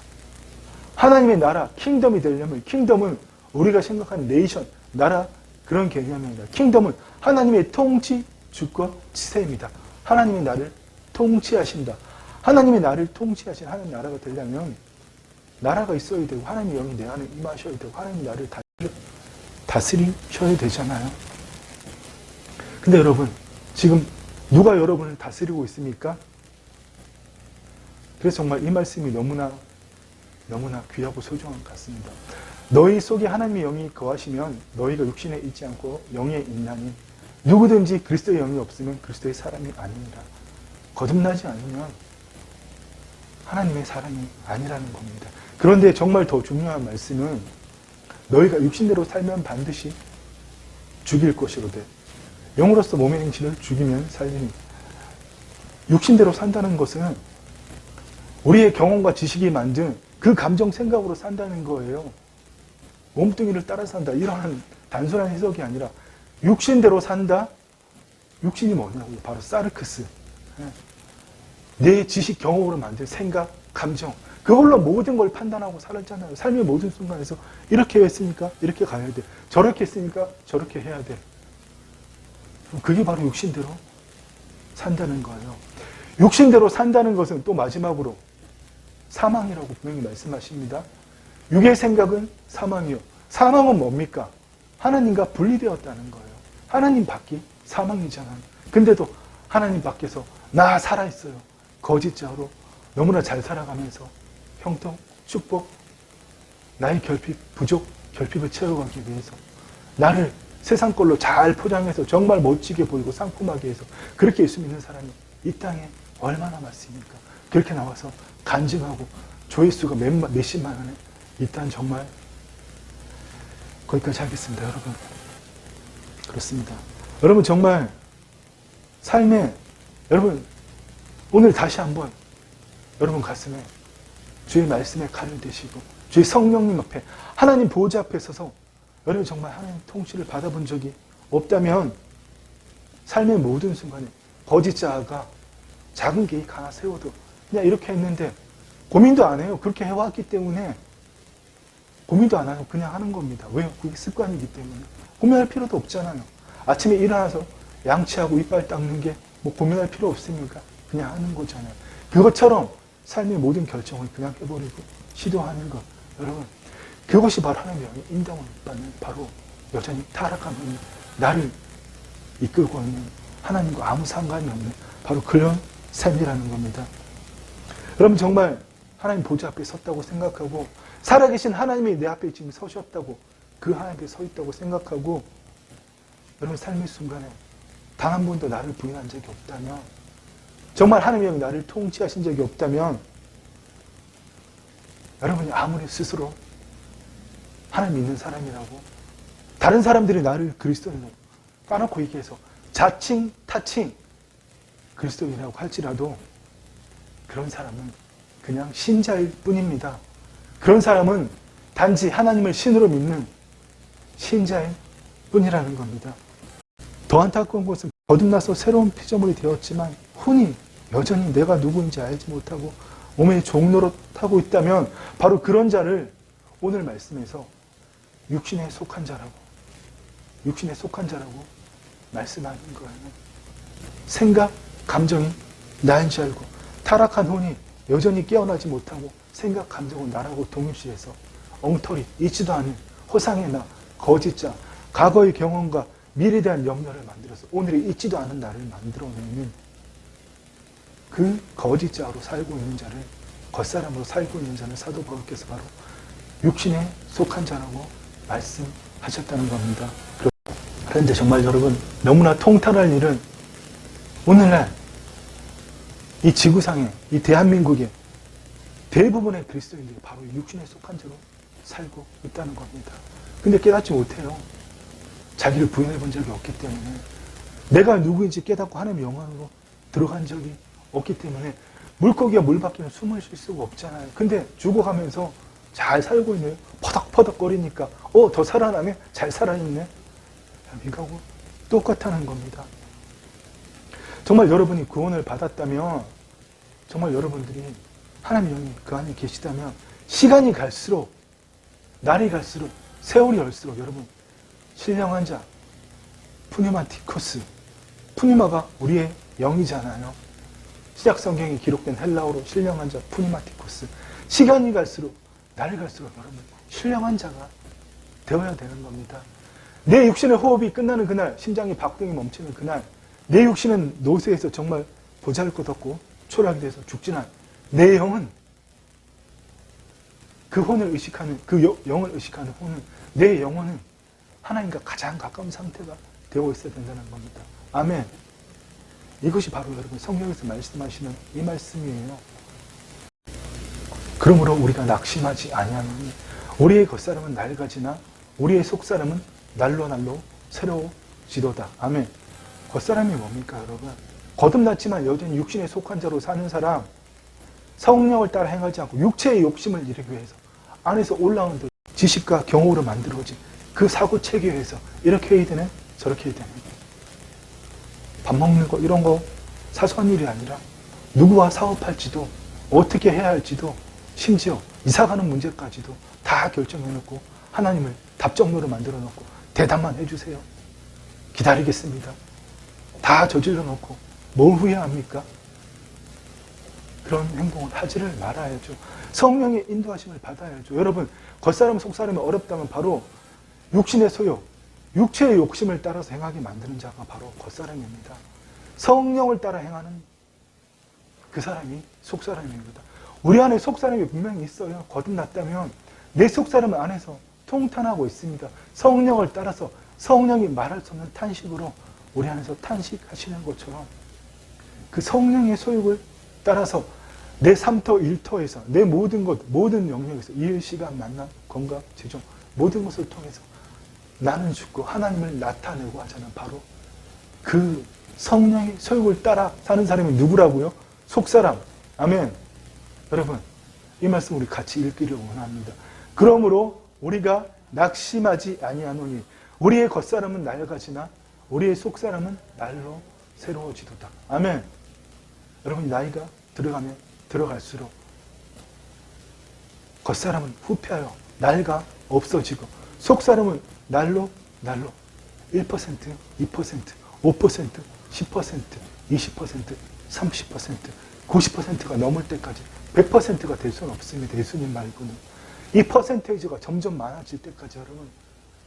하나님의 나라, 킹덤이 되려면 킹덤은 우리가 생각하는 네이션, 나라 그런 개념입니다. 킹덤은 하나님의 통치, 주권, 지세입니다. 하나님이 나를 통치하신다. 하나님이 나를 통치하신 하나님 나라가 되려면 나라가 있어야 되고 하나님의 영이 내 안에 임하셔야 되고 하나님이 나를 다스리셔야 되잖아요. 근데 여러분 지금 누가 여러분을 다스리고 있습니까? 그래서 정말 이 말씀이 너무나 귀하고 소중한 것 같습니다. 너희 속에 하나님의 영이 거하시면 너희가 육신에 있지 않고 영에 있나니 누구든지 그리스도의 영이 없으면 그리스도의 사람이 아니니라. 거듭나지 않으면 하나님의 사랑이 아니라는 겁니다. 그런데 정말 더 중요한 말씀은 너희가 육신대로 살면 반드시 죽일 것이로되 영으로서 몸의 행실을 죽이면 살리니. 육신대로 산다는 것은 우리의 경험과 지식이 만든 그 감정 생각으로 산다는 거예요. 몸뚱이를 따라 산다. 이러한 단순한 해석이 아니라 육신대로 산다. 육신이 뭐냐고. 바로 사르크스. 내 지식 경험으로 만든 생각, 감정. 그걸로 모든 걸 판단하고 살았잖아요. 삶의 모든 순간에서 이렇게 했으니까 이렇게 가야 돼. 저렇게 했으니까 저렇게 해야 돼. 그게 바로 육신대로 산다는 거예요. 육신대로 산다는 것은 또 마지막으로 사망이라고 분명히 말씀하십니다. 육의 생각은 사망이요. 사망은 뭡니까? 하나님과 분리되었다는 거예요. 하나님 밖이 사망이잖아요. 근데도 하나님 밖에서 나 살아있어요. 거짓자로 너무나 잘 살아가면서 형통, 축복, 나의 결핍, 부족, 결핍을 채워가기 위해서 나를 세상 걸로 잘 포장해서 정말 멋지게 보이고 상품하게 해서 그렇게 예수 믿는 사람이 이 땅에 얼마나 많습니까? 그렇게 나와서 간증하고 조회수가 몇십만 원에 일단 정말 거기까지 하겠습니다. 여러분, 그렇습니다. 여러분 정말 삶에 여러분 오늘 다시 한번 여러분 가슴에 주의 말씀에 칼을 대시고 주의 성령님 앞에 하나님 보호자 앞에 서서 여러분 정말 하나님 통치를 받아본 적이 없다면 삶의 모든 순간에 거짓자가 작은 계획 하나 세워도 그냥 이렇게 했는데 고민도 안 해요. 그렇게 해왔기 때문에 고민도 안 하고 그냥 하는 겁니다. 왜요? 그게 습관이기 때문에. 고민할 필요도 없잖아요. 아침에 일어나서 양치하고 이빨 닦는 게 뭐 고민할 필요 없으니까 그냥 하는 거잖아요. 그것처럼 삶의 모든 결정을 그냥 해버리고 시도하는 것. 여러분, 그것이 바로 하나님의 인정을 받는 바로 여전히 타락하는 나를 이끌고 있는 하나님과 아무 상관이 없는 바로 그런 삶이라는 겁니다. 여러분 정말 하나님 보좌 앞에 섰다고 생각하고 살아계신 하나님이 내 앞에 지금 서셨다고 그 하나님 앞에 서 있다고 생각하고 여러분 삶의 순간에 단 한 번도 나를 부인한 적이 없다면 정말 하나님이 나를 통치하신 적이 없다면 여러분이 아무리 스스로 하나님 믿는 사람이라고 다른 사람들이 나를 그리스도인으로 까놓고 얘기해서 자칭 타칭 그리스도인이라고 할지라도 그런 사람은 그냥 신자일 뿐입니다. 그런 사람은 단지 하나님을 신으로 믿는 신자일 뿐이라는 겁니다. 더 안타까운 것은 거듭나서 새로운 피조물이 되었지만 혼이 여전히 내가 누구인지 알지 못하고 몸의 종노릇하고 있다면 바로 그런 자를 오늘 말씀에서 육신에 속한 자라고 말씀하는 거예요. 생각, 감정이 나인 줄 알고 타락한 혼이 여전히 깨어나지 못하고 생각, 감정은 나라고 동일시해서 엉터리, 있지도 않은 허상의 나, 거짓자, 과거의 경험과 미래에 대한 염려를 만들어서 오늘의 있지도 않은 나를 만들어내는 그 거짓자로 살고 있는 자를 겉사람으로 살고 있는 자는 사도 바울께서 바로 육신에 속한 자라고 말씀하셨다는 겁니다. 그런데 정말 여러분 너무나 통탄할 일은 오늘날 이 지구상에 이 대한민국에 대부분의 그리스도인들이 바로 육신에 속한 자로 살고 있다는 겁니다. 근데 깨닫지 못해요. 자기를 부인해 본 적이 없기 때문에 내가 누구인지 깨닫고 하나님의 영광으로 들어간 적이 없기 때문에 물고기가 물 밖에는 숨을 쉴 수가 없잖아요. 근데 죽어가면서 잘 살고 있네요. 퍼덕퍼덕거리니까 더 살아나네? 잘 살아있네? 이거하고 똑같다는 겁니다. 정말 여러분이 구원을 받았다면 정말 여러분들이 하나님의 영이 그 안에 계시다면 시간이 갈수록 날이 갈수록 세월이 갈수록 여러분 신령한 자 푸니마티코스 푸니마가 우리의 영이잖아요. 시작 성경에 기록된 헬라어로 신령한 자 푸니마티코스 시간이 갈수록 날이 갈수록 여러분 신령한 자가 되어야 되는 겁니다. 내 육신의 호흡이 끝나는 그날 심장이 박동이 멈추는 그날 내 육신은 노쇠해서 정말 보잘것없고 초라하게 돼서 죽지만 내 영은 그 혼을 의식하는 그 영을 의식하는 혼은 내 영혼은 하나님과 가장 가까운 상태가 되어 있어야 된다는 겁니다. 아멘. 이것이 바로 여러분 성경에서 말씀하시는 이 말씀이에요. 그러므로 우리가 낙심하지 아니하노니 우리의 겉사람은 낡아지나 우리의 속사람은 날로 날로 새로워지도다. 아멘. 겉사람이 뭡니까 여러분? 거듭났지만 여전히 육신에 속한 자로 사는 사람, 성령을 따라 행하지 않고 육체의 욕심을 이루기 위해서 안에서 올라오는 지식과 경험으로 만들어진 그 사고 체계에서 이렇게 해야 되네, 저렇게 해야 되네. 밥 먹는 거 이런 거 사소한 일이 아니라 누구와 사업할지도 어떻게 해야 할지도 심지어 이사가는 문제까지도 다 결정해놓고 하나님을 답정너로 만들어놓고 대답만 해주세요. 기다리겠습니다. 다 저질러 놓고 뭘 후회합니까? 그런 행동을 하지를 말아야죠. 성령의 인도하심을 받아야죠. 여러분, 겉사람 속사람이 어렵다면 바로 육신의 소욕, 육체의 욕심을 따라서 행하게 만드는 자가 바로 겉사람입니다. 성령을 따라 행하는 그 사람이 속사람입니다. 우리 안에 속사람이 분명히 있어요. 거듭났다면 내 속사람 안에서 통탄하고 있습니다. 성령을 따라서 성령이 말할 수 없는 탄식으로 우리 안에서 탄식하시는 것처럼 그 성령의 소욕을 따라서 내 삼터 일터에서 내 모든 것, 모든 영역에서 일, 시간, 만남, 건강, 재정 모든 것을 통해서 나는 죽고 하나님을 나타내고 하자는 바로 그 성령의 소욕을 따라 사는 사람이 누구라고요? 속사람. 아멘. 여러분, 이 말씀 우리 같이 읽기를 원합니다. 그러므로 우리가 낙심하지 아니하노니 우리의 겉사람은 낡아지나 우리의 속사람은 날로 새로워지도다. 아멘. 여러분, 나이가 들어가면 들어갈수록 겉사람은 후패하여 낡아 없어지고 속사람은 날로 1%, 2%, 5%, 10%, 20%, 30%, 90%가 넘을 때까지 100%가 될 수는 없습니다. 예수님 말고는. 이 퍼센테이지가 점점 많아질 때까지 여러분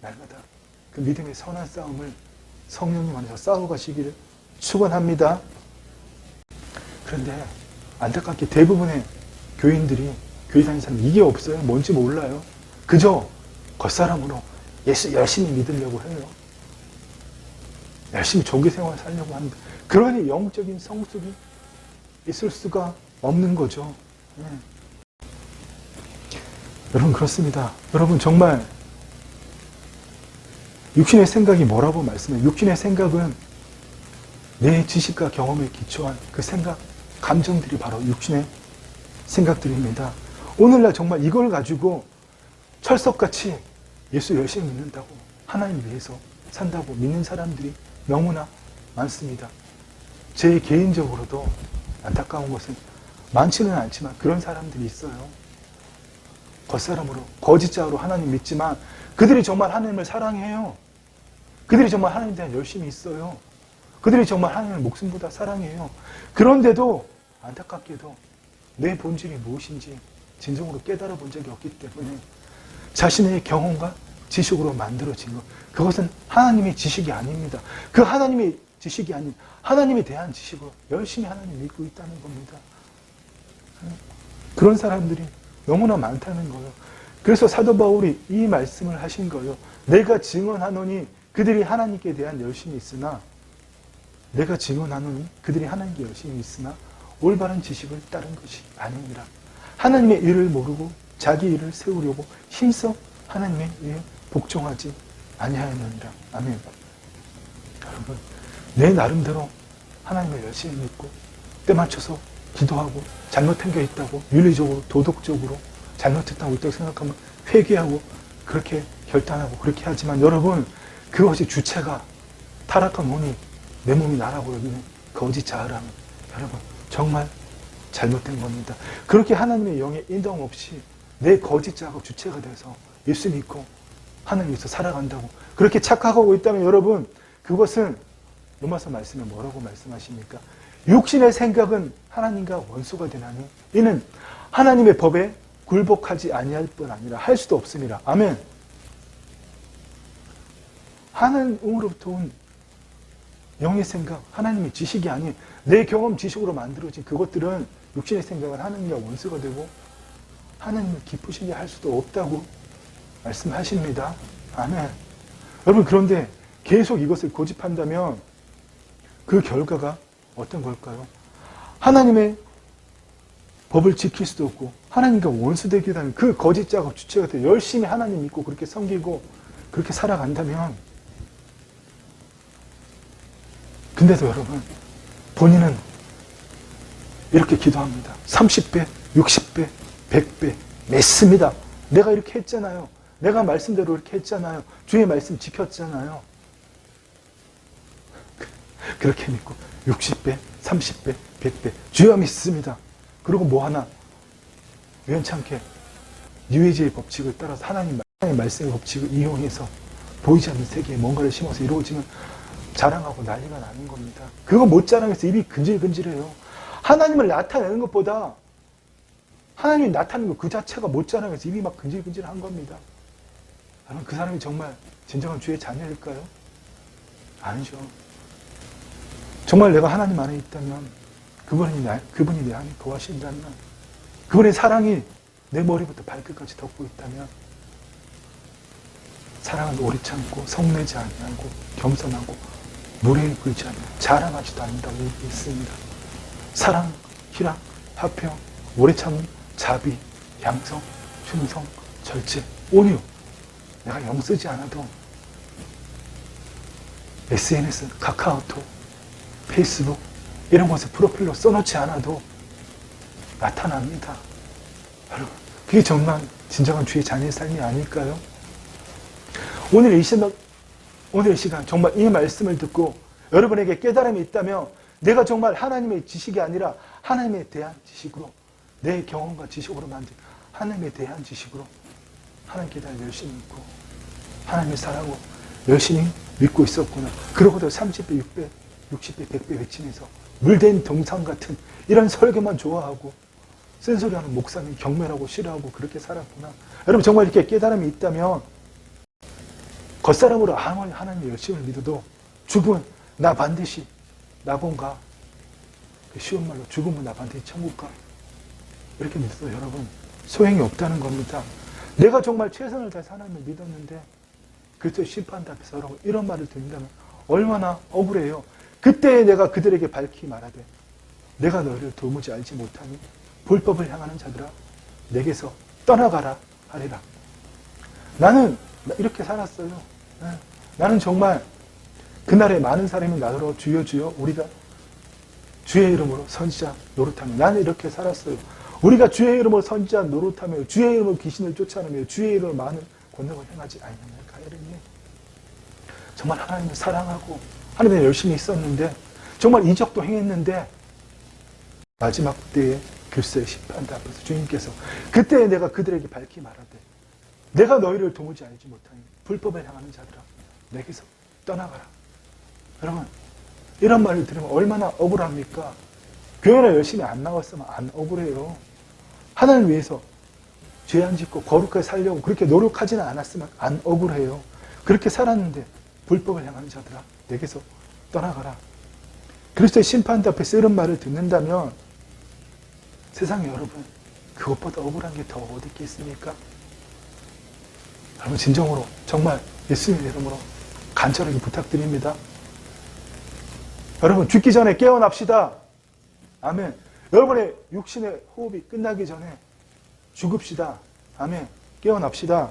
날마다 그 믿음의 선한 싸움을 성령님 안에서 싸워 가시기를 축원합니다. 그런데 안타깝게 대부분의 교인들이 교회 다니는 사람 이게 없어요. 뭔지 몰라요. 그저 겉사람으로 예수 열심히 믿으려고 해요. 열심히 종교생활 살려고 합니다. 그러니 영적인 성숙이 있을 수가 없는 거죠. 네. 여러분 그렇습니다. 여러분 정말 육신의 생각이 뭐라고 말씀해요? 육신의 생각은 내 지식과 경험에 기초한 그 생각, 감정들이 바로 육신의 생각들입니다. 오늘날 정말 이걸 가지고 철석같이 예수 열심히 믿는다고 하나님 위해서 산다고 믿는 사람들이 너무나 많습니다. 제 개인적으로도 안타까운 것은 많지는 않지만 그런 사람들이 있어요. 겉사람으로 거짓자로 하나님 믿지만 그들이 정말 하나님을 사랑해요. 그들이 정말 하나님에 대한 열심이 있어요. 그들이 정말 하나님을 목숨보다 사랑해요. 그런데도 안타깝게도 내 본질이 무엇인지 진정으로 깨달아 본 적이 없기 때문에 자신의 경험과 지식으로 만들어진 것, 그것은 하나님의 지식이 아닙니다. 그 하나님의 지식이 아닌 하나님에 대한 지식으로 열심히 하나님 믿고 있다는 겁니다. 그런 사람들이 너무나 많다는 거예요. 그래서 사도 바울이 이 말씀을 하신 거예요. 내가 증언하노니 그들이 하나님께 대한 열심이 있으나 내가 증언하노니 그들이 하나님께 열심이 있으나 올바른 지식을 따른 것이 아니니라. 하나님의 일을 모르고 자기 일을 세우려고 힘써 하나님의 일에 복종하지 아니하였느니라. 아멘. 여러분, 내 나름대로 하나님을 열심히 믿고 때 맞춰서 기도하고 잘못한 게 있다고 윤리적으로 도덕적으로 잘못했다고 있다고 생각하면 회개하고 그렇게 결단하고 그렇게 하지만 여러분 그것이 주체가 타락한 혼이 내 몸이 나라고 여기는 거짓 자아라면 여러분 정말 잘못된 겁니다. 그렇게 하나님의 영의 인도함 없이 내 거짓 자아가 주체가 돼서 예수 믿고 하나님 위해서 살아간다고 그렇게 착각하고 있다면 여러분 그것은 로마서 말씀에 뭐라고 말씀하십니까? 육신의 생각은 하나님과 원수가 되나니 이는 하나님의 법에 굴복하지 아니할 뿐 아니라 할 수도 없습니다. 아멘. 하나님으로부터 온 영의 생각, 하나님의 지식이 아닌 내 경험 지식으로 만들어진 그것들은 육신의 생각은 하나님과 원수가 되고 하나님을 기쁘시게 할 수도 없다고 말씀하십니다. 아멘. 여러분 그런데 계속 이것을 고집한다면 그 결과가 어떤 걸까요? 하나님의 법을 지킬 수도 없고 하나님과 원수되기도 하면 그 거짓 작업 주체가 돼 열심히 하나님 믿고 그렇게 섬기고 그렇게 살아간다면, 근데도 여러분 본인은 이렇게 기도합니다. 30배, 60배, 100배 맺습니다. 내가 이렇게 했잖아요. 내가 말씀대로 이렇게 했잖아요. 주의 말씀 지켰잖아요. 그렇게 믿고 60배, 30배, 100배 주여 믿습니다. 그리고 뭐 하나 우연찮게 뉴에이지의 법칙을 따라서 하나님의 말씀의 법칙을 이용해서 보이지 않는 세계에 뭔가를 심어서 이루어지면 자랑하고 난리가 나는 겁니다. 그거 못 자랑해서 입이 근질근질해요. 하나님을 나타내는 것보다 하나님이 나타내는 것 그 자체가 못 자랑해서 입이 막 근질근질한 겁니다. 여러분, 그 사람이 정말 진정한 주의 자녀일까요? 아니죠. 정말 내가 하나님 안에 있다면 그분이 내 안에 거하신다면, 그분의 사랑이 내 머리부터 발끝까지 덮고 있다면, 사랑은 오래 참고 성내지 아니하고 겸손하고 무례히 굴지 않고 자랑하지도 않는다고 얘기했습니다. 사랑, 희락, 화평, 오래 참음, 자비, 양성, 충성, 절제, 온유. 내가 영 쓰지 않아도 SNS, 카카오톡, 페이스북 이런 것을 프로필로 써놓지 않아도 나타납니다. 여러분, 그게 정말 진정한 주의 자녀의 삶이 아닐까요? 오늘 이 시간 정말 이 말씀을 듣고 여러분에게 깨달음이 있다면, 내가 정말 하나님의 지식이 아니라 하나님에 대한 지식으로, 내 경험과 지식으로 만든 하나님에 대한 지식으로 하나님께 대한 열심히 믿고 하나님의 사랑으로 열심히 믿고 있었구나. 그러고도 30배, 6배, 60배, 100배 외치면서 물된 동상 같은 이런 설교만 좋아하고 쓴소리하는 목사님 경멸하고 싫어하고 그렇게 살았구나. 여러분, 정말 이렇게 깨달음이 있다면 겉사람으로 아무리 하나님의 열심을 믿어도 죽음은 나 반드시 나본가, 쉬운 말로 죽음은 나 반드시 천국 가, 이렇게 믿어도 여러분 소용이 없다는 겁니다. 내가 정말 최선을 다해서 하나님을 믿었는데 그리스도의 심판대 앞에서 여러분 이런 말을 듣는다면 얼마나 억울해요. 그때 내가 그들에게 밝히 말하되 내가 너희를 도무지 알지 못하니 불법을 향하는 자들아 내게서 떠나가라 하리라. 나는 이렇게 살았어요. 나는 정말 그날에 많은 사람이 나더러 주여 주여 우리가 주의 이름으로 선지자 노릇하며, 나는 이렇게 살았어요. 우리가 주의 이름으로 선지자 노릇하며 주의 이름으로 귀신을 쫓아내며 주의 이름으로 많은 권능을 행하지 아니하나이까. 정말 하나님을 사랑하고 하나님을 열심히 있었는데 정말 이적도 행했는데 마지막 때에 글쎄 심판대 앞에서 주님께서 그때 내가 그들에게 밝히 말하되 내가 너희를 도무지 알지 못하니 불법을 향하는 자들아 내게서 떠나가라. 여러분, 이런 말을 들으면 얼마나 억울합니까? 교회나 열심히 안 나왔으면 안 억울해요. 하나님을 위해서 죄 안 짓고 거룩하게 살려고 그렇게 노력하지는 않았으면 안 억울해요. 그렇게 살았는데 불법을 향하는 자들아 내게서 떠나가라. 그리스도의 심판대 앞에서 이런 말을 듣는다면 세상에 여러분 그것보다 억울한 게 더 어디 있겠습니까? 여러분, 진정으로 정말 예수님의 이름으로 간절하게 부탁드립니다. 여러분, 죽기 전에 깨어납시다. 아멘. 여러분의 육신의 호흡이 끝나기 전에 죽읍시다. 아멘. 깨어납시다.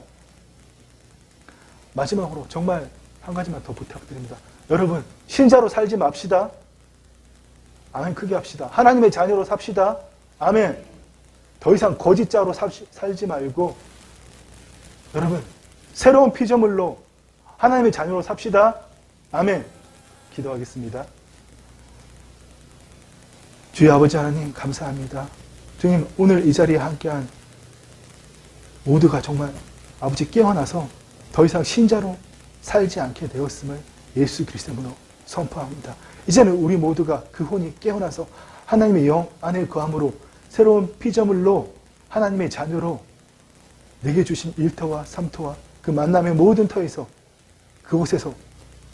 마지막으로 정말 한 가지만 더 부탁드립니다. 여러분, 신자로 살지 맙시다. 아멘. 크게 합시다. 하나님의 자녀로 삽시다. 아멘. 더 이상 거짓자로 살지 말고 여러분 새로운 피조물로 하나님의 자녀로 삽시다. 아멘. 기도하겠습니다. 주의 아버지 하나님 감사합니다. 주님, 오늘 이 자리에 함께한 모두가 정말 아버지 깨어나서 더 이상 신자로 살지 않게 되었음을 예수 그리스도로 선포합니다. 이제는 우리 모두가 그 혼이 깨어나서 하나님의 영 안에 거함으로 새로운 피조물로 하나님의 자녀로 내게 주신 1터와 3터와 그 만남의 모든 터에서 그곳에서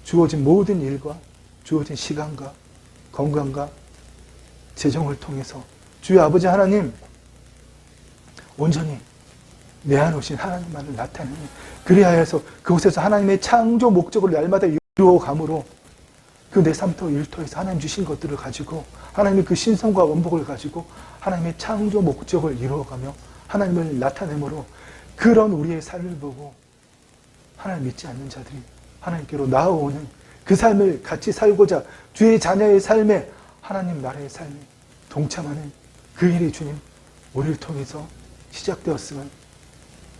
주어진 모든 일과 주어진 시간과 건강과 재정을 통해서 주의 아버지 하나님 온전히 내 안에 오신 하나님만을 나타내는, 그리하여서 그곳에서 하나님의 창조 목적을 날마다 이루어감으로 그 내 삶터 일터에서 하나님 주신 것들을 가지고 하나님의 그 신성과 원복을 가지고 하나님의 창조 목적을 이루어가며 하나님을 나타내므로 그런 우리의 삶을 보고 하나님 믿지 않는 자들이 하나님께로 나아오는 그 삶을 같이 살고자 주의 자녀의 삶에 하나님 나라의 삶에 동참하는 그 일이 주님 우리를 통해서 시작되었음을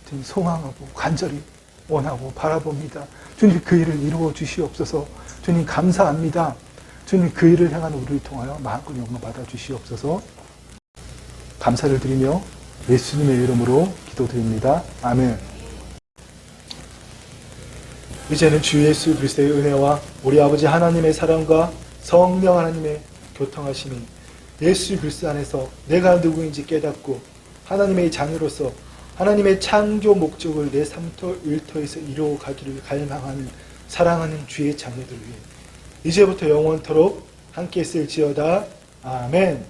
주님 소망하고 간절히 원하고 바라봅니다. 주님 그 일을 이루어 주시옵소서. 주님 감사합니다. 주님 그 일을 향한 우리를 통하여 마음껏 영광 받아 주시옵소서. 감사를 드리며 예수님의 이름으로 기도드립니다. 아멘. 이제는 주 예수 그리스도의 은혜와 우리 아버지 하나님의 사랑과 성령 하나님의 교통하심이 예수 그리스도 안에서 내가 누구인지 깨닫고 하나님의 자녀로서 하나님의 창조 목적을 내 삶터 일터에서 이루어가기를 갈망하는 사랑하는 주의 자녀들 위해 이제부터 영원토록 함께 있을지어다. 아멘.